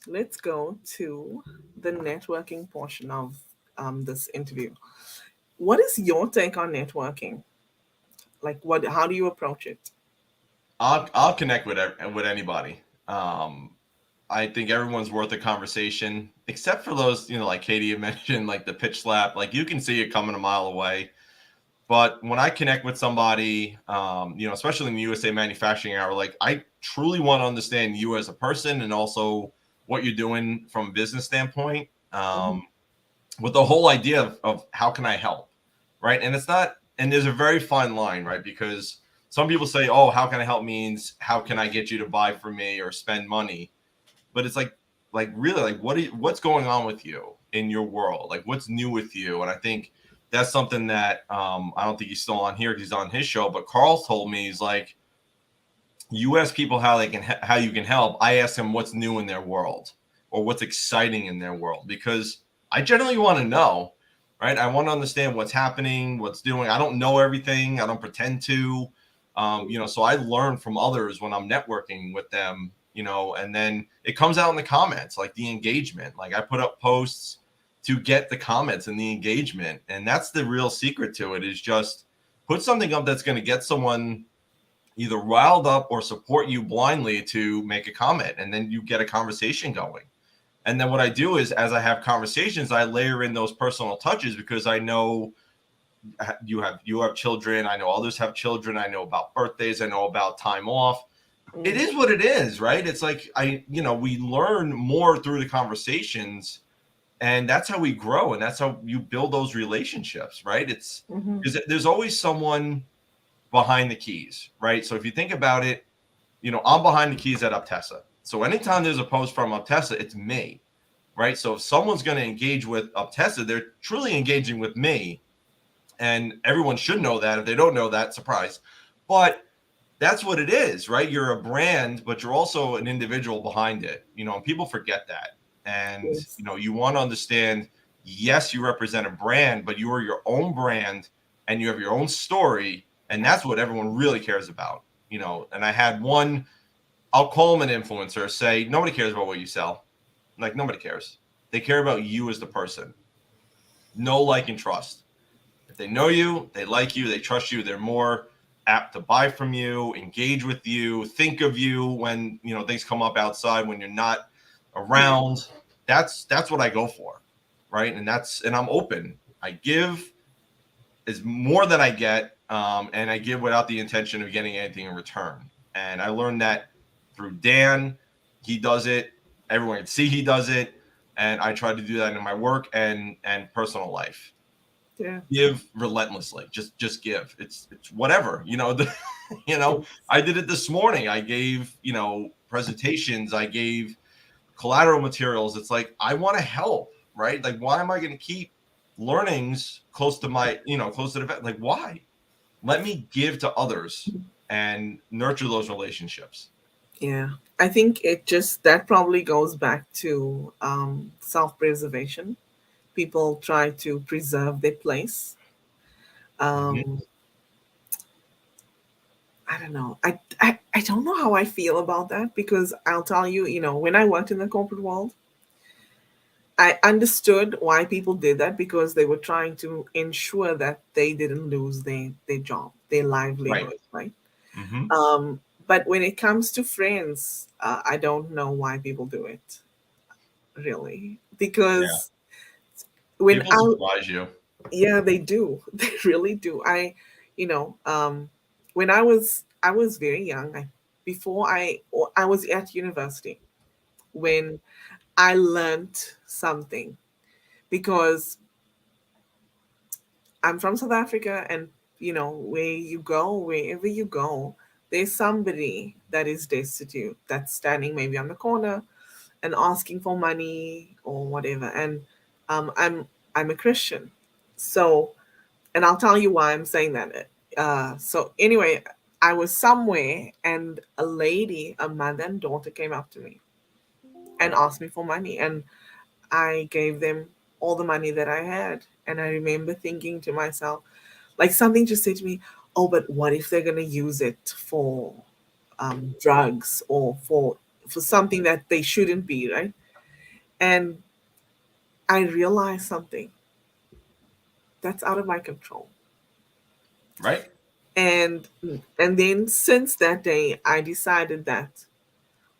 let's go to the networking portion of this interview. What is your take on networking? Like, how do you approach it? I'll connect with anybody. I think everyone's worth a conversation, except for those, like Katie you mentioned, like the pitch slap. Like you can see it coming a mile away. But when I connect with somebody, especially in the USA Manufacturing Hour, like I truly want to understand you as a person and also what you're doing from a business standpoint. Mhm. With the whole idea of how can I help, right? And it's not, and there's a very fine line, right? Because some people say, oh, how can I help means how can I get you to buy from me or spend money? But it's like really, like what's going on with you in your world? Like what's new with you? And I think that's something that I don't think he's still on here because he's on his show. But Carl told me he's like, you ask people how you can help. I ask them what's new in their world or what's exciting in their world because I generally want to know, right? I want to understand what's happening, what's doing. I don't know everything. I don't pretend to, so I learn from others when I'm networking with them, and then it comes out in the comments, like the engagement. Like I put up posts to get the comments and the engagement, and that's the real secret to it is just put something up that's going to get someone either riled up or support you blindly to make a comment, and then you get a conversation going. And then what I do is as I have conversations, I layer in those personal touches because I know you have children, I know others have children, I know about birthdays, I know about time off. It Mm. is what it is, right? It's like we learn more through the conversations, and that's how we grow, and that's how you build those relationships, right? It's Mhm. because there's always someone behind the keys, right? So if you think about it, I'm behind the keys at 𝐓𝐡𝐞. So anytime there's a post from 𝐓𝐡𝐞, it's me, right? So if someone's going to engage with 𝐓𝐡𝐞, they're truly engaging with me. And everyone should know that. If they don't know that, surprise. But that's what it is, right? You're a brand, but you're also an individual behind it, and people forget that. And, Yes. you want to understand, yes, you represent a brand, but you are your own brand and you have your own story. And that's what everyone really cares about, And I had one, I'll call him an influencer, say, nobody cares about what you sell. Like, nobody cares. They care about you as the person. Know, like, and trust. If they know you, they like you, they trust you, they're more apt to buy from you, engage with you, think of you when things come up outside when you're not Yeah. around. That's what I go for, right? And I'm open. I give is more than I get, and I give without the intention of getting anything in return. And I learned that through Dan. He does it. Everyone can see he does it, and I try to do that in my work and personal life. Yeah. Give relentlessly. Just give. It's whatever. Yes. I did it this morning. I gave presentations. I gave collateral materials. It's like I want to help, right? Like why am I going to keep learnings close to close to the vet? Like why? Let me give to others and nurture those relationships. Yeah. I think that probably goes back to self-preservation. People try to preserve their place. Mhm. Um, I don't know. I don't know how I feel about that because I'll tell you, when I worked in the corporate world, I understood why people did that because they were trying to ensure that they didn't lose their job, their Right. livelihood, right? Hmm. But when it comes to friends, I don't know why people do it, really. Yeah. Because when People I, surprise you. yeah, they do. They really do. You know, when I was very young, I was at university when I learned something because I'm from South Africa, and wherever you go, there's somebody that is destitute that's standing maybe on the corner and asking for money or whatever. And I'm a Christian, so and I'll tell you why I'm saying that. So anyway, I was somewhere, and a mother and daughter, came up to me and asked me for money, and I gave them. all the money that I had. And I remember thinking to myself, like something just said to me, oh, but what if they're going to use it for drugs or for something that they shouldn't be, right? And I realized something that's out of my control. Right. And then since that day, I decided that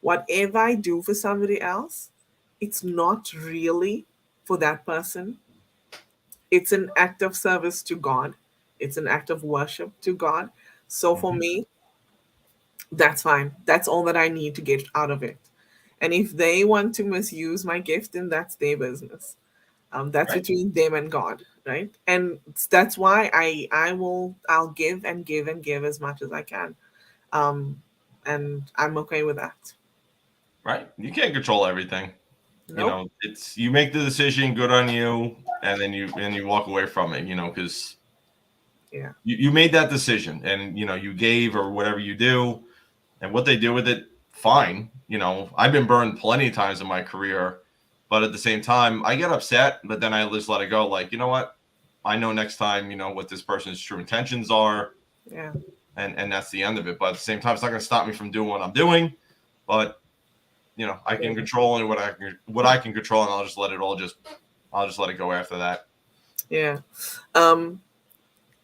whatever I do for somebody else, it's not really for that person. It's an act of service to God. It's an act of worship to God. So for Mhm. me, that's fine. That's all that I need to get out of it. And if they want to misuse my gift, then that's their business. That's Right. between them and God, right? And that's why I'll give and give and give as much as I can, um, and I'm okay with that. Right. You can't control everything. Nope. It's you make the decision, good on you, and then you walk away from it. Because Yeah. you made that decision, and you gave or whatever you do, and what they do with it, fine. I've been burned plenty of times in my career, but at the same time, I get upset, but then I just let it go. Like, you know what? I know next time, what this person's true intentions are, Yeah. and that's the end of it. But at the same time, it's not going to stop me from doing what I'm doing. But I Yeah. can control only what I can control, and I'll just let it go after that. Yeah. Um,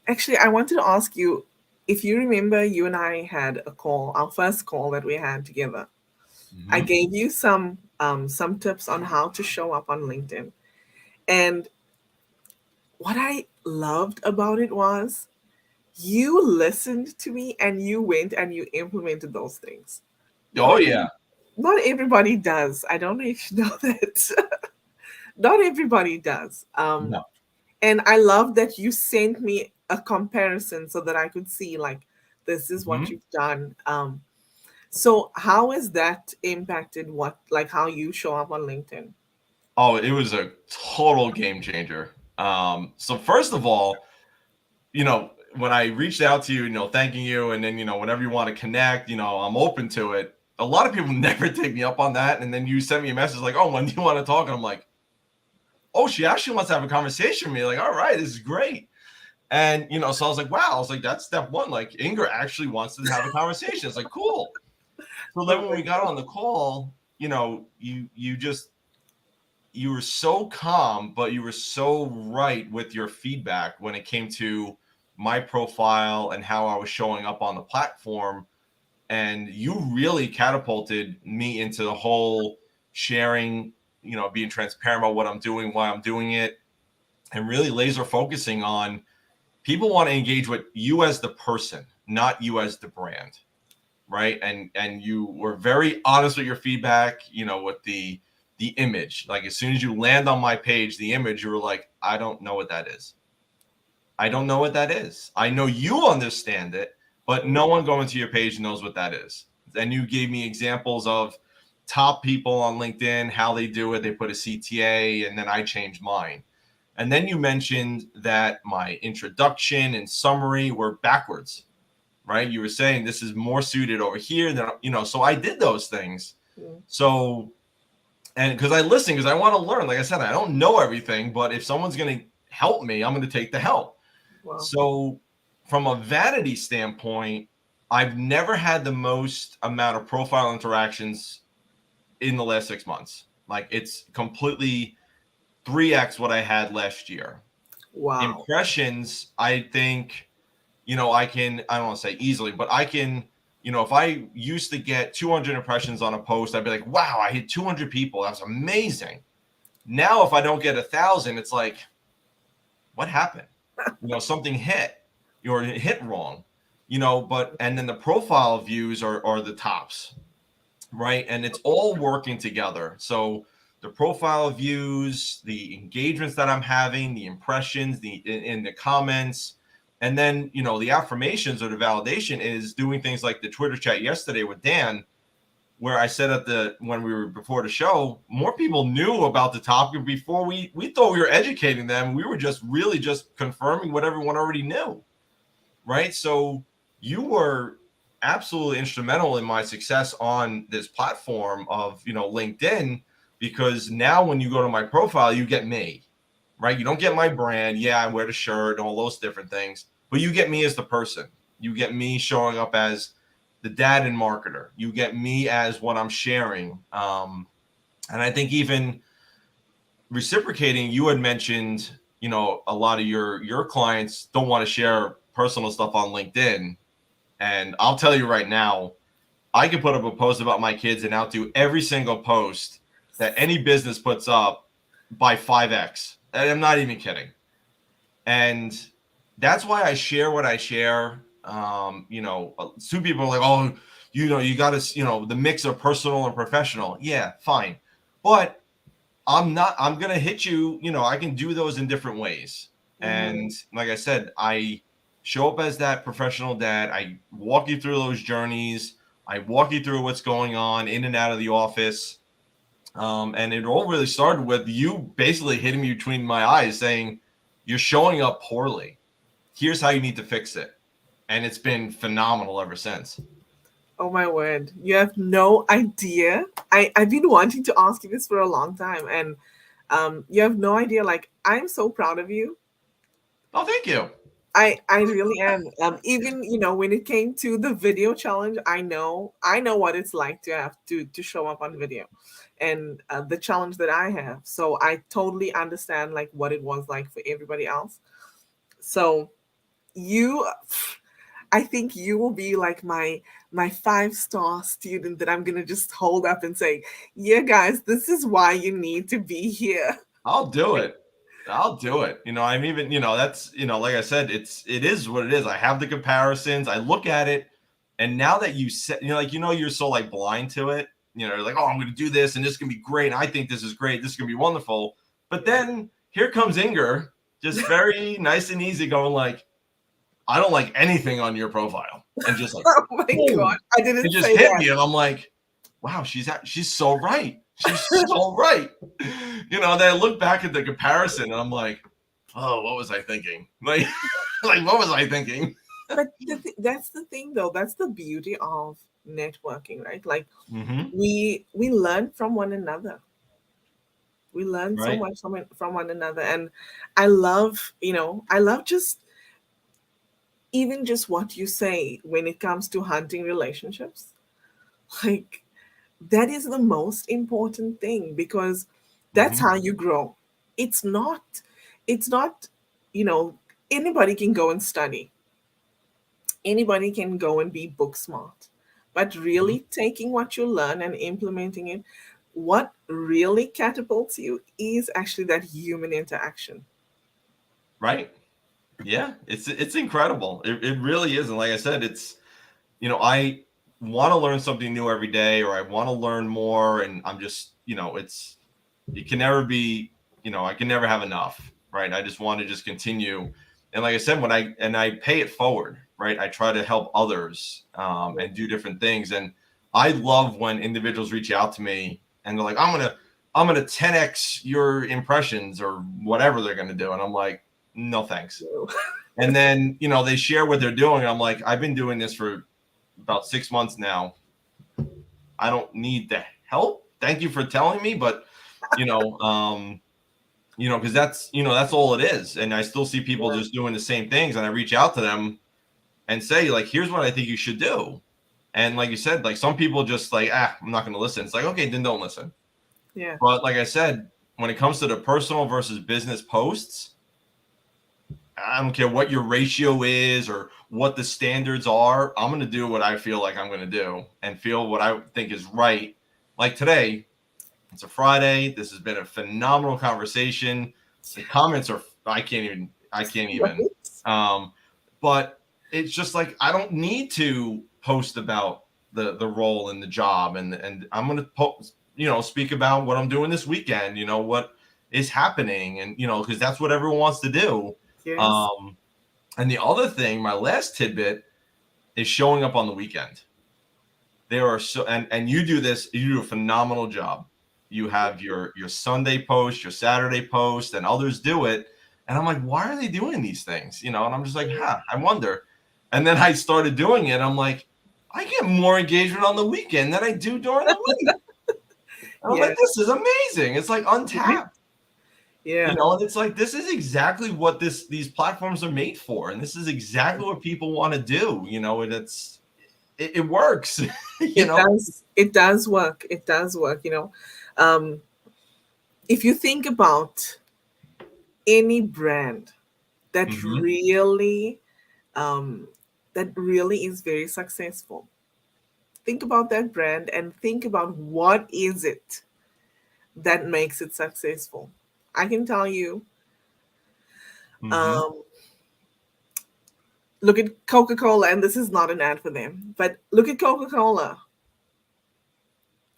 Actually, I wanted to ask you if you remember you and I had a call, our first call that we had together. I Hmm. gave you some tips on how to show up on LinkedIn. And what I loved about it was you listened to me and you went and you implemented those things. Oh Not yeah. not everybody does. I don't know if you know that. Not everybody does. No. And I love that you sent me a comparison so that I could see like this is what Hmm. you've done. So how has that impacted what like how you show up on LinkedIn? Oh, it was a total game changer. So first of all, when I reached out to you, thanking you, and then, whenever you want to connect, I'm open to it. A lot of people never take me up on that. And then you sent me a message like, oh, when do you want to talk? And I'm like, oh, she actually wants to have a conversation with me. Like, all right, this is great. And, so I was like, wow, I was like, that's step one. Like, Ingor actually wants to have a conversation. It's like, cool. So then when we Perfect. got on the call, you were so calm, but you were so right with your feedback when it came to my profile and how I was showing up on the platform. And you really catapulted me into the whole sharing, being transparent about what I'm doing, why I'm doing it, and really laser focusing on people want to engage with you as the person, not you as the brand. Right. And you were very honest with your feedback, with the image. Like as soon as you land on my page, the image, you were like, I don't know what that is. I don't know what that is. I know you understand it, but no one going to your page knows what that is. And you gave me examples of top people on LinkedIn, how they do it. They put a CTA, and then I changed mine. And then you mentioned that my introduction and summary were backwards, right? You were saying this is more suited over here than, so I did those things. Mm. So, and because I listen, because I want to learn. Like I said, I don't know everything, but if someone's going to help me, I'm going to take the help. Wow. So, from a vanity standpoint, I've never had the most amount of profile interactions in the last 6 months. Like it's completely 3x what I had last year. Wow. Impressions, I think, I don't want to say easily, but I can, if I used to get 200 impressions on a post, I'd be like, wow, I hit 200 people. That's amazing. Now, if I don't get 1,000, it's like, what happened? Something hit or it hit wrong, and then the profile views are the tops, right? And it's all working together. So the profile views, the engagements that I'm having, the impressions, in the comments, and then the affirmations or the validation is doing things like the Twitter chat yesterday with Dan, where I said when we were before the show, more people knew about the topic before we thought we were educating them. We were just really just confirming what everyone already knew, right? So you were absolutely instrumental in my success on this platform of LinkedIn, because now when you go to my profile, you get me. right? You don't get my brand. Yeah, I wear the shirt and all those different things, but you get me as the person. You get me showing up as the dad and marketer. You get me as what I'm sharing. And I think even reciprocating, you had mentioned, you know, a lot of your clients don't want to share personal stuff on LinkedIn. And I'll tell you right now, I can put up a post about my kids and outdo every single post that any business puts up by 5x. And I'm not even kidding. And that's why I share what I share. You know, some people are like, oh, you know, you got to, you know, the mix of personal and professional. Yeah, fine. But I'm going to hit you. You know, I can do those in different ways. And like I said, I show up as that professional dad. I walk you through those journeys. I walk you through what's going on in and out of the office. And it all really started with you basically hitting me between my eyes saying, you're showing up poorly. Here's how you need to fix it. And it's been phenomenal ever since. Oh my word. You have no idea. I've been wanting to ask you this for a long time. And you have no idea. Like, I'm so proud of you. Oh, thank you. I really am. Even, you know, when it came to the video challenge, I know what it's like to have to show up on video, and the challenge that I have. So I totally understand like what it was like for everybody else. So you, I think you will be like my 5-star student that I'm gonna just hold up and say, yeah, guys, this is why you need to be here. I'll do it. I'll do it. You know, I'm even, you know, that's, you know, like I said, it is what it is. I have the comparisons. I look at it. And now that you said, you know, like, you know, you're so like blind to it, you know, you're like, oh, I'm going to do this and this is going to be great. And I think this is great. This is going to be wonderful. But then here comes Ingor, just very nice and easy going like, I don't like anything on your profile. And just like, oh my God, I didn't it just say hit that. me. And I'm like, wow, she's so right. She's so right. You know, then I look back at the comparison and I'm like, oh, what was I thinking? Like, what was I thinking? But that's the thing, though. That's the beauty of networking, right? Like, we learn from one another. We learn so much from one another, and I love, you know, I love just even just what you say when it comes to hunting relationships. Like, that is the most important thing because that's how you grow. It's not, you know, anybody can go and study. Anybody can go and be book smart. But really taking what you learn and implementing it, what really catapults you is actually that human interaction. Right. Yeah. It's incredible. It really is. And like I said, it's, you know, I want to learn something new every day, or I want to learn more. And I'm just, you know, it can never be, you know, I can never have enough. Right. I just want to just continue. And like I said, when I pay it forward, right, I try to help others and do different things. And I love when individuals reach out to me and they're like, I'm gonna 10x your impressions or whatever they're gonna do. And I'm like, no thanks. And then, you know, they share what they're doing. I'm like, I've been doing this for about 6 months now. I don't need the help. Thank you for telling me, but you know, because that's all it is. And I still see people just doing the same things. And I reach out to them and say, like, here's what I think you should do. And like you said, like some people just like, I'm not going to listen. It's like, okay, then don't listen. Yeah. But like I said, when it comes to the personal versus business posts, I don't care what your ratio is or what the standards are. I'm going to do what I feel like I'm going to do and feel what I think is right. Like today, it's a Friday. This has been a phenomenal conversation. The comments are, I can't even. But it's just like, I don't need to post about the role and the job. And I'm going to speak about what I'm doing this weekend, you know, what is happening. And, you know, because that's what everyone wants to do. Yes. And the other thing, my last tidbit is showing up on the weekend. There are and you do this, you do a phenomenal job. You have your Sunday post, your Saturday post, and others do it. And I'm like, why are they doing these things? You know, and I'm just like, I wonder. And then I started doing it. I'm like, I get more engagement on the weekend than I do during the week. I'm like, this is amazing. It's like untapped. Yeah. And it's like, this is exactly what these platforms are made for, and this is exactly what people want to do. And it works. It does. It does work. It does work. Um, if you think about any brand that Hmm. really um, that really is very successful, think about that brand and think about what is it that makes it successful. I can tell you, Hmm. um, look at Coca-Cola, and this is not an ad for them, but look at Coca-Cola.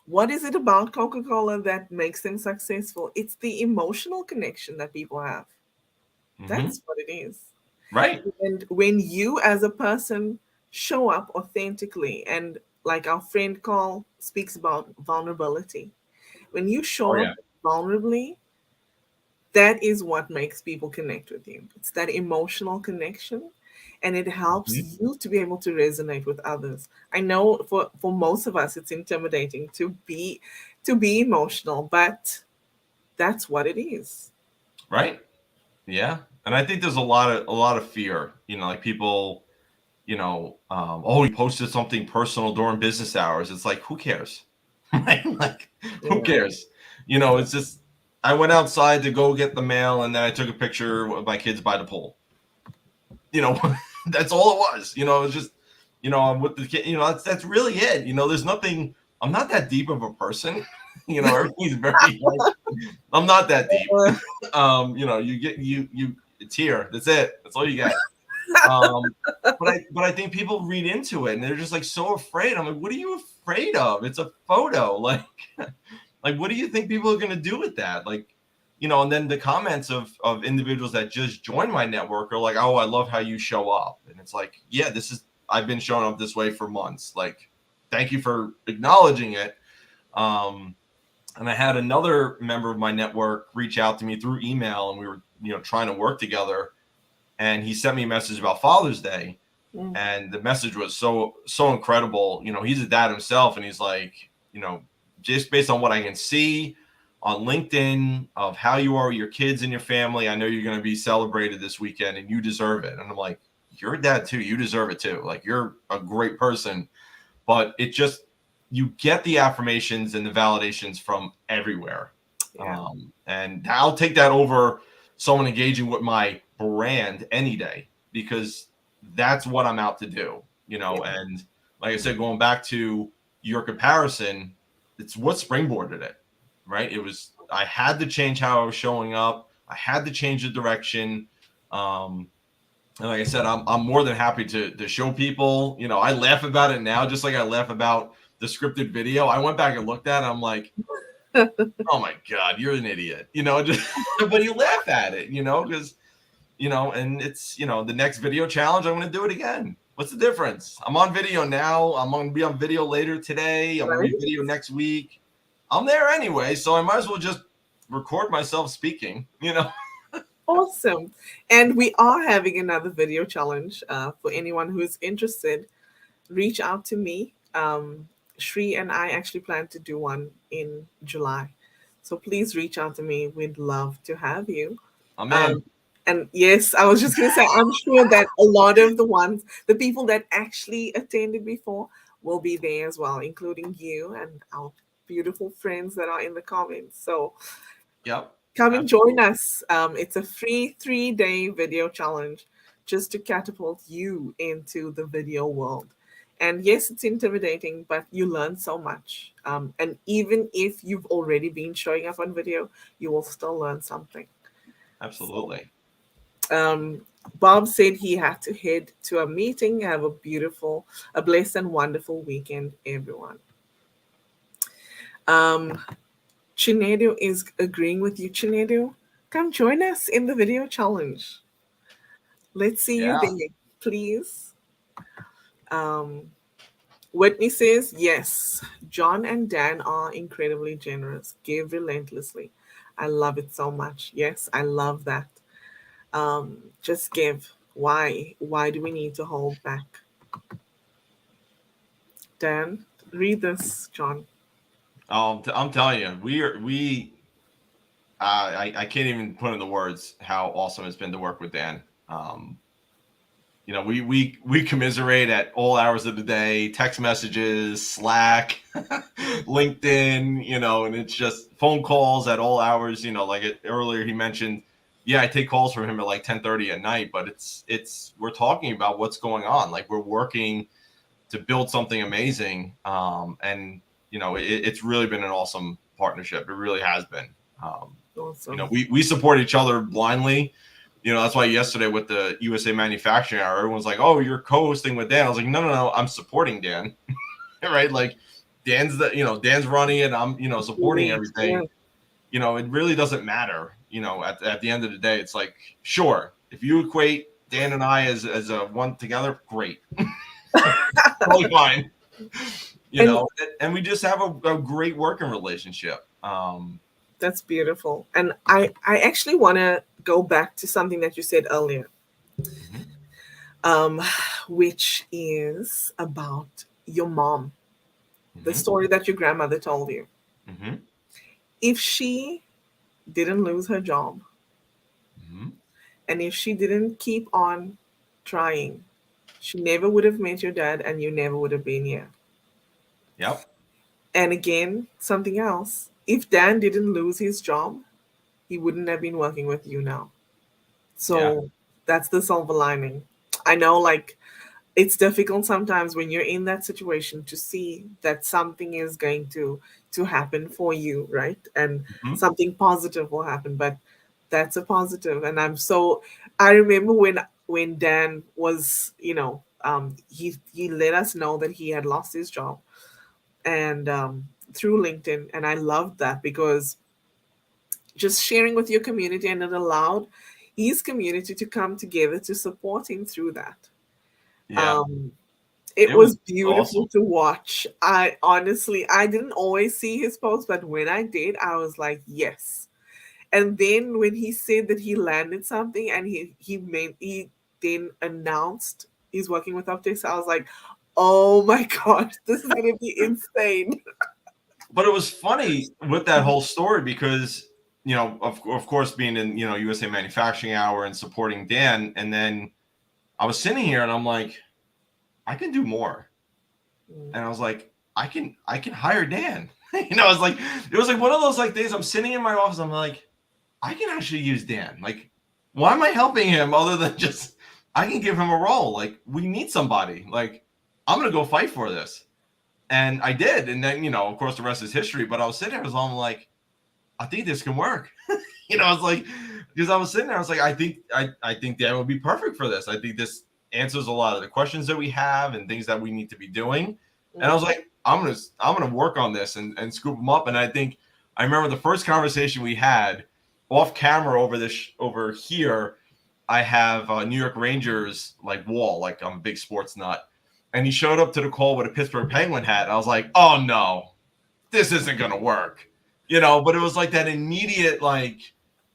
What is it about Coca-Cola that makes them successful? It's the emotional connection that people have. Hmm. That's what it is. Right. And when you as a person show up authentically, and like our friend Carl speaks about vulnerability, when you Oh show up yeah. vulnerably, that is what makes people connect with you. It's that emotional connection, and it helps Mhm. you to be able to resonate with others. I know for most of us it's intimidating to be emotional, but that's what it is. Right. Yeah. And I think there's a lot of fear, like people, oh, you posted something personal during business hours. It's like, who cares? Right? Like, who Yeah. cares? It's just, I went outside to go get the mail, and then I took a picture of my kids by the pool. you know that's all it was. It was just, I'm with the kid. That's really it. There's nothing. I'm not that deep of a person. Everything's very like, I'm not that deep. You get, it's here. That's it. That's all you get. um but I think people read into it, and they're just like so afraid. I'm like, what are you afraid of? It's a photo. Like, what do you think people are going to do with that? Like, and then the comments of individuals that just joined my network are like, oh, I love how you show up. And it's like, yeah, I've been showing up this way for months. Like, thank you for acknowledging it. And I had another member of my network reach out to me through email, and we were, trying to work together. And he sent me a message about Father's Day, Mm. and the message was so incredible. He's a dad himself, and he's like, just based on what I can see on LinkedIn of how you are with your kids and your family, I know you're going to be celebrated this weekend, and you deserve it. And I'm like, you're a dad too. You deserve it too. Like, you're a great person. But it just, you get the affirmations and the validations from everywhere. Yeah. And I'll take that over someone engaging with my brand any day, because that's what I'm out to do. Yeah. And like I said, going back to your comparison, it's what springboarded it, right? I had to change how I was showing up. I had to change the direction. And like I said, I'm more than happy to show people. I laugh about it now, just like I laugh about the scripted video. I went back and looked at it. I'm like, oh my God, you're an idiot. Just, but you laugh at it, because, and it's, the next video challenge, I'm going to do it again. What's the difference? I'm on video now. I'm going to be on video later today. I'm going to Right? be video next week. I'm there anyway. So I might as well just record myself speaking. Awesome. And we are having another video challenge for anyone who is interested. Reach out to me. Shri and I actually plan to do one in July. So please reach out to me. We'd love to have you. I'm Um, in. and yes, I was just going to say, I'm sure that a lot of the people that actually attended before will be there as well, including you and our beautiful friends that are in the comments. So Yep. come and join Absolutely. us. It's a free 3-day video challenge just to catapult you into the video world. And yes, it's intimidating, but you learn so much. And even if you've already been showing up on video, you will still learn something. So, Absolutely. um, Bob said he had to head to a meeting. Have a blessed and wonderful weekend, everyone. Um, Chinedu is agreeing with you. Chinedu, come join us in the video challenge. Let's see you Yeah. there, please. Um, Whitney says, yes, John and Dan are incredibly generous, give relentlessly. I love it so much. Yes, I love that. Just give. Why? Why do we need to hold back? Dan, read this, John. I'm telling you, we I can't even put into words how awesome it's been to work with Dan. We commiserate at all hours of the day, text messages, Slack, LinkedIn, and it's just phone calls at all hours. Earlier he mentioned, yeah, I take calls from him at like 10:30 at night, but it's we're talking about what's going on. Like we're working to build something amazing. And it's really been an awesome partnership. It really has been. Awesome. We support each other blindly. That's why yesterday with the USA Manufacturing Hour, everyone's like, "Oh, you're co-hosting with Dan." I was like, "No, I'm supporting Dan." Right? Like Dan's running it. I'm supporting everything. Yeah. It really doesn't matter. At the end of the day, it's like, sure, if you equate Dan and I as a one together, great, totally fine. And we just have a great working relationship. That's beautiful. And I actually want to go back to something that you said earlier, which is about your mom, the story that your grandmother told you. If she didn't lose her job, and if she didn't keep on trying, she never would have met your dad and you never would have been here. Yep. And again, something else. If Dan didn't lose his job, he wouldn't have been working with you now. So that's the silver lining. I know, like, it's difficult sometimes when you're in that situation to see that something is going to happen for you, right? And something positive will happen, but that's a positive. And I remember when Dan was, he let us know that he had lost his job, and through LinkedIn. And I loved that because just sharing with your community, and it allowed his community to come together to support him through that. Yeah. It was beautiful awesome to watch. I didn't always see his posts, but when I did, I was like, yes. And then when he said that he landed something and he then announced he's working with 𝐓𝐡𝐞, I was like, oh my gosh, this is gonna be insane. But it was funny with that whole story because, of course, being in, USA Manufacturing Hour and supporting Dan. And then I was sitting here and I'm like, I can do more. And I was like, I can hire Dan. It was like one of those like days I'm sitting in my office. I'm like, I can actually use Dan. Like, why am I helping him other than just, I can give him a role. Like, we need somebody. Like, I'm going to go fight for this. And I did. And then, of course, the rest is history. But I was sitting there, I'm like, I think this can work. It's like, because I was sitting there, I was like, I think Dan would be perfect for this. I think this answers a lot of the questions that we have and things that we need to be doing. And I was like, I'm gonna work on this and scoop them up. And I remember the first conversation we had off camera over here. I have a New York Rangers like wall, like I'm a big sports nut. And he showed up to the call with a Pittsburgh Penguin hat. And I was like, oh no, this isn't gonna work. But it was like that immediate, like,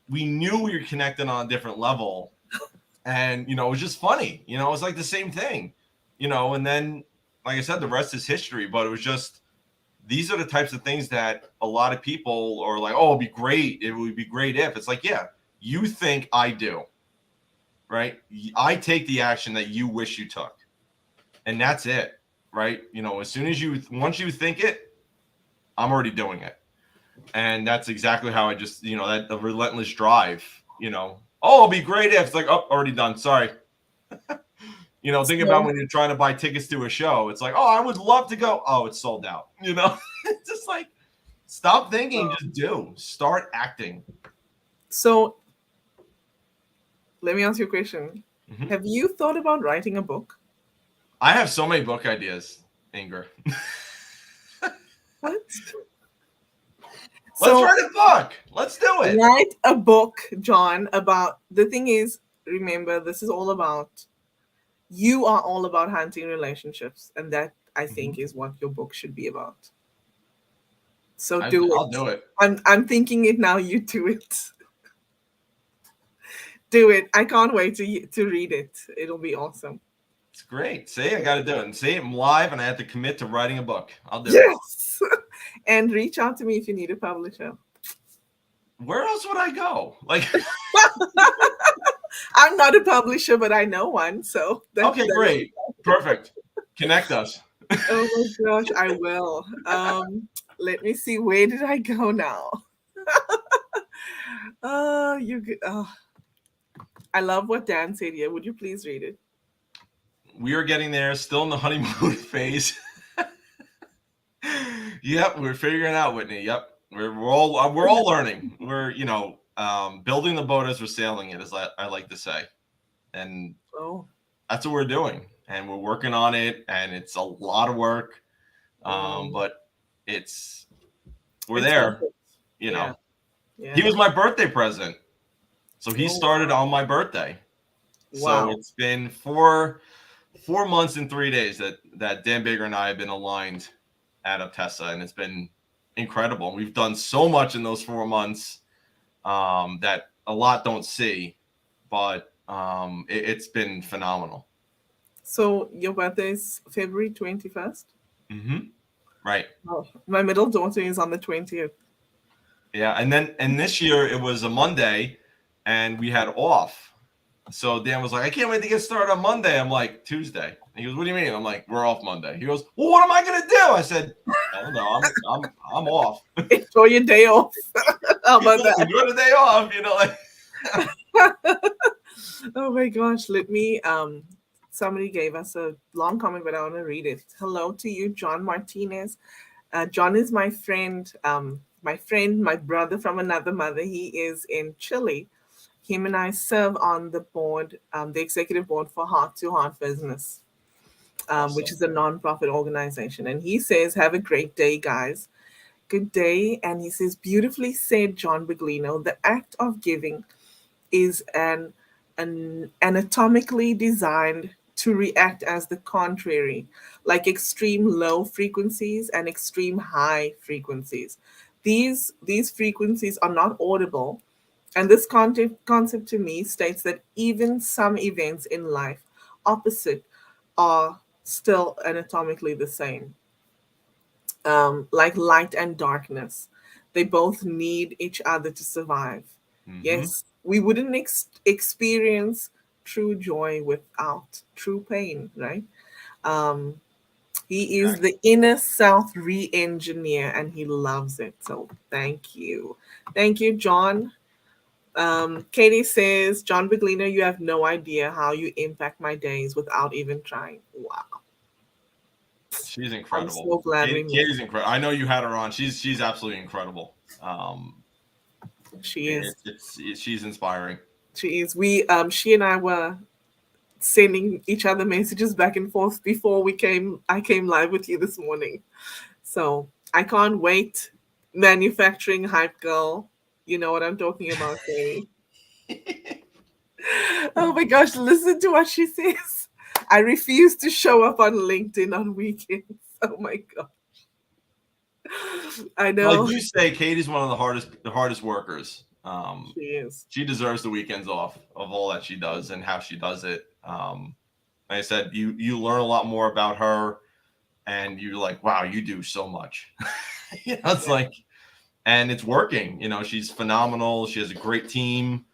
we knew we were connected on a different level. And, it was just funny. It was like the same thing, and then, like I said, the rest is history. But it was just, these are the types of things that a lot of people are like, oh, it'd be great. It would be great if. It's like, yeah, you think I do, right? I take the action that you wish you took. And that's it, right? As soon as once you think it, I'm already doing it. And that's exactly how I just, that the relentless drive, oh, it'll be great if. It's like, oh, already done. Sorry. Think about when you're trying to buy tickets to a show. It's like, oh, I would love to go. Oh, it's sold out. It's just like, stop thinking, just do. Start acting. So let me ask you a question. Have you thought about writing a book? I have so many book ideas, Ingor. What? Let's write a book. Let's do it. Write a book, John, about, the thing is, remember, this is all about, you are all about hunting relationships. And that, I think, is what your book should be about. So I'll do it. I'm thinking it now. You do it. Do it. I can't wait to read it. It'll be awesome. It's great. See, I got to do it. And see, I'm live and I have to commit to writing a book. I'll do it. Yes. And reach out to me if you need a publisher. where else would I go? Like, I'm not a publisher, but I know one. So okay, great. Perfect. Connect us. Oh my gosh, I will. Let me see. Where did I go now? Oh, I love what Dan said here. Would you please read it? We are getting there, still in the honeymoon phase. Yep, we're figuring out, Whitney. Yep, we're all learning. We're building the boat as we're sailing it, as I like to say, and that's what we're doing. And we're working on it, and it's a lot of work, but we're there. Yeah. He was my birthday present, so he started on my birthday. Wow. So it's been 4 months and 3 days that Dan Bigger and I have been aligned at 𝐓𝐡𝐞, and it's been incredible. We've done so much in those 4 months that a lot don't see, but it's been phenomenal. So your birthday is February 21st? Mm-hmm. Right. Oh, my middle daughter is on the 20th. Yeah, and this year it was a Monday, and we had off. So Dan was like, I can't wait to get started on Monday. I'm like, Tuesday. And he goes, what do you mean? I'm like, we're off Monday. He goes, well, what am I gonna do? I said, I don't know. I'm off. Enjoy your day off. How about that? Enjoy the day off, Oh my gosh. Let me somebody gave us a long comment, but I want to read it. Hello to you, John Martinez. John is my friend, my brother from another mother. He is in Chile. Him and I serve on the board, the executive board for Heart to Heart Business, awesome. Which is a nonprofit organization. And he says, have a great day, guys. Good day. And he says, beautifully said, John Buglino, the act of giving is an anatomically designed to react as the contrary, like extreme low frequencies and extreme high frequencies. These frequencies are not audible. And this concept to me states that even some events in life opposite are still anatomically the same. Like light and darkness. They both need each other to survive. Mm-hmm. Yes, we wouldn't experience true joy without true pain, right? He is the inner self re-engineer, and he loves it. So thank you. Thank you, John. Katie says, John Buglino, you have no idea how you impact my days without even trying. Wow. She's incredible. I'm so glad Katie's incredible. I know you had her on. She's absolutely incredible. She is. She's inspiring. She is. She and I were sending each other messages back and forth before I came live with you this morning. So I can't wait. Manufacturing hype girl. You know what I'm talking about, Katie. Oh my gosh, listen to what she says. I refuse to show up on LinkedIn on weekends. Oh my gosh. I know. Like you say, Katie's one of the hardest workers. She is. She deserves the weekends off of all that she does and how she does it. Like I said, you learn a lot more about her, and you're like, wow, you do so much. It's like, and it's working. She's phenomenal. She has a great team,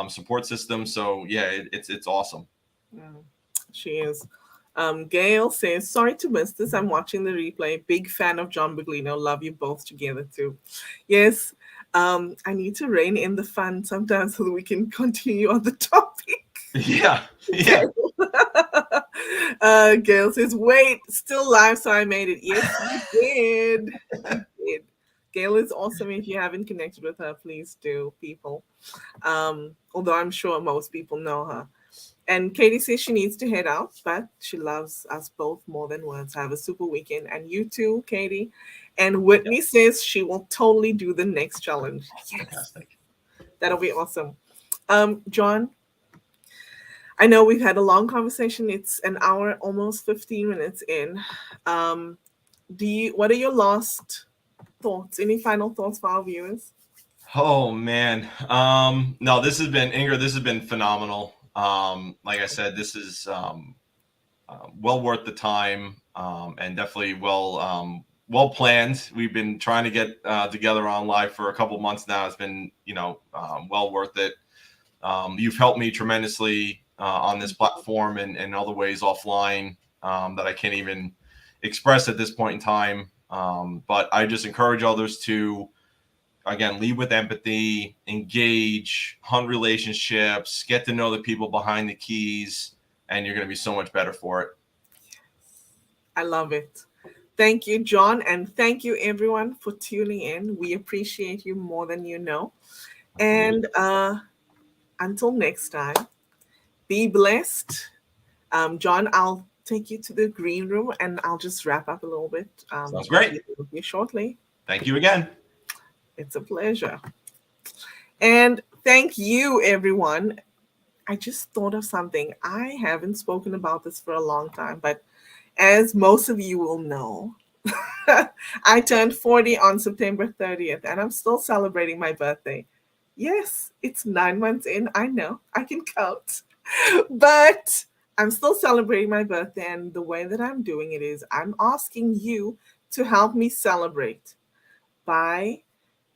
support system. So yeah, it's awesome. She is. Gail says, sorry to miss this. I'm watching the replay. Big fan of John Buglino. Love you both together too. Yes. I need to rein in the fun sometimes so that we can continue on the topic. Yeah. Gail says, wait, still live, so I made it. Yes, you did. You did. Gail is awesome. If you haven't connected with her, please do, people. Although I'm sure most people know her. And Katie says she needs to head out, but she loves us both more than words. Have a super weekend. And you too, Katie. And Whitney says she will totally do the next challenge. Yes. Fantastic. That'll be awesome. John, I know we've had a long conversation. It's an hour, almost 15 minutes in. What are your last thoughts? Any final thoughts for our viewers? Oh man. No, this has been, Ingrid, this has been phenomenal. Like I said, this is well worth the time, and definitely well well planned. We've been trying to get together on live for a couple months now. It's been, well worth it. You've helped me tremendously on this platform and other ways offline that I can't even express at this point in time. But I just encourage others to, again, lead with empathy, engage, hunt relationships, get to know the people behind the keys, and you're going to be so much better for it. I love it. Thank you, John, and thank you, everyone, for tuning in. We appreciate you more than you know. And until next time, be blessed. John, I'll take you to the green room, and I'll just wrap up a little bit. Sounds great. With you shortly. Thank you again. It's a pleasure. And thank you, everyone. I just thought of something. I haven't spoken about this for a long time, but as most of you will know, I turned 40 on September 30th, and I'm still celebrating my birthday. Yes, it's 9 months in. I know, I can count. But I'm still celebrating my birthday, and the way that I'm doing it is I'm asking you to help me celebrate by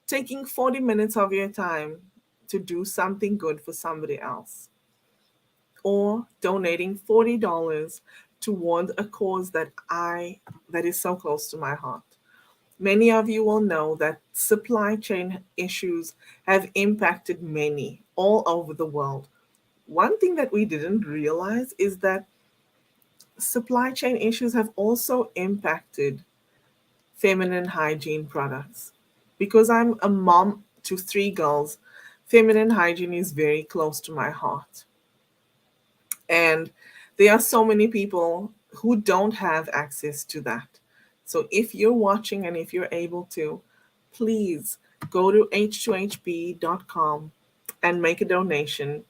taking 40 minutes of your time to do something good for somebody else, or donating $40 toward a cause that is so close to my heart. Many of you will know that supply chain issues have impacted many all over the world. One thing that we didn't realize is that supply chain issues have also impacted feminine hygiene products. Because I'm a mom to 3 girls, feminine hygiene is very close to my heart. And there are so many people who don't have access to that. So if you're watching and if you're able to, please go to 𝐓𝐡𝐞 and make a donation.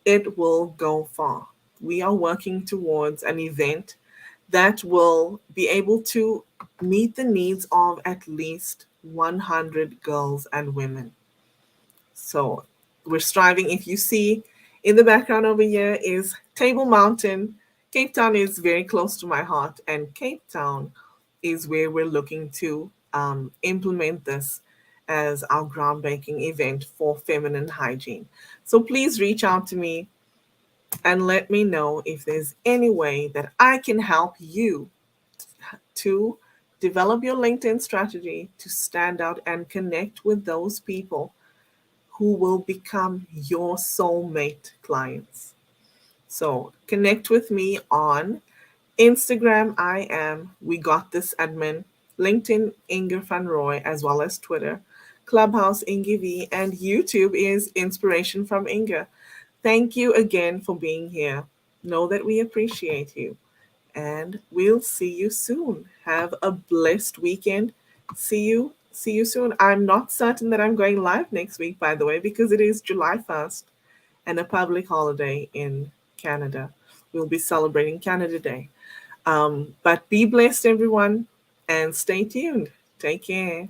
It will go far. We are working towards an event that will be able to meet the needs of at least 100 girls and women. So we're striving. If you see in the background over here is Table Mountain. Cape Town is very close to my heart, and Cape Town is where we're looking to implement this as our groundbreaking event for feminine hygiene. So please reach out to me and let me know if there's any way that I can help you to develop your LinkedIn strategy to stand out and connect with those people who will become your soulmate clients. So connect with me on Instagram. I am We Got This Admin, LinkedIn Ingor van Roy, as well as Twitter, Clubhouse Ingor V, and YouTube is Inspiration from Ingor. Thank you again for being here. Know that we appreciate you, and we'll see you soon. Have a blessed weekend. See you soon. I'm not certain that I'm going live next week, by the way, because it is July 1st and a public holiday in Canada. We'll be celebrating Canada Day. But be blessed, everyone, and stay tuned. Take care.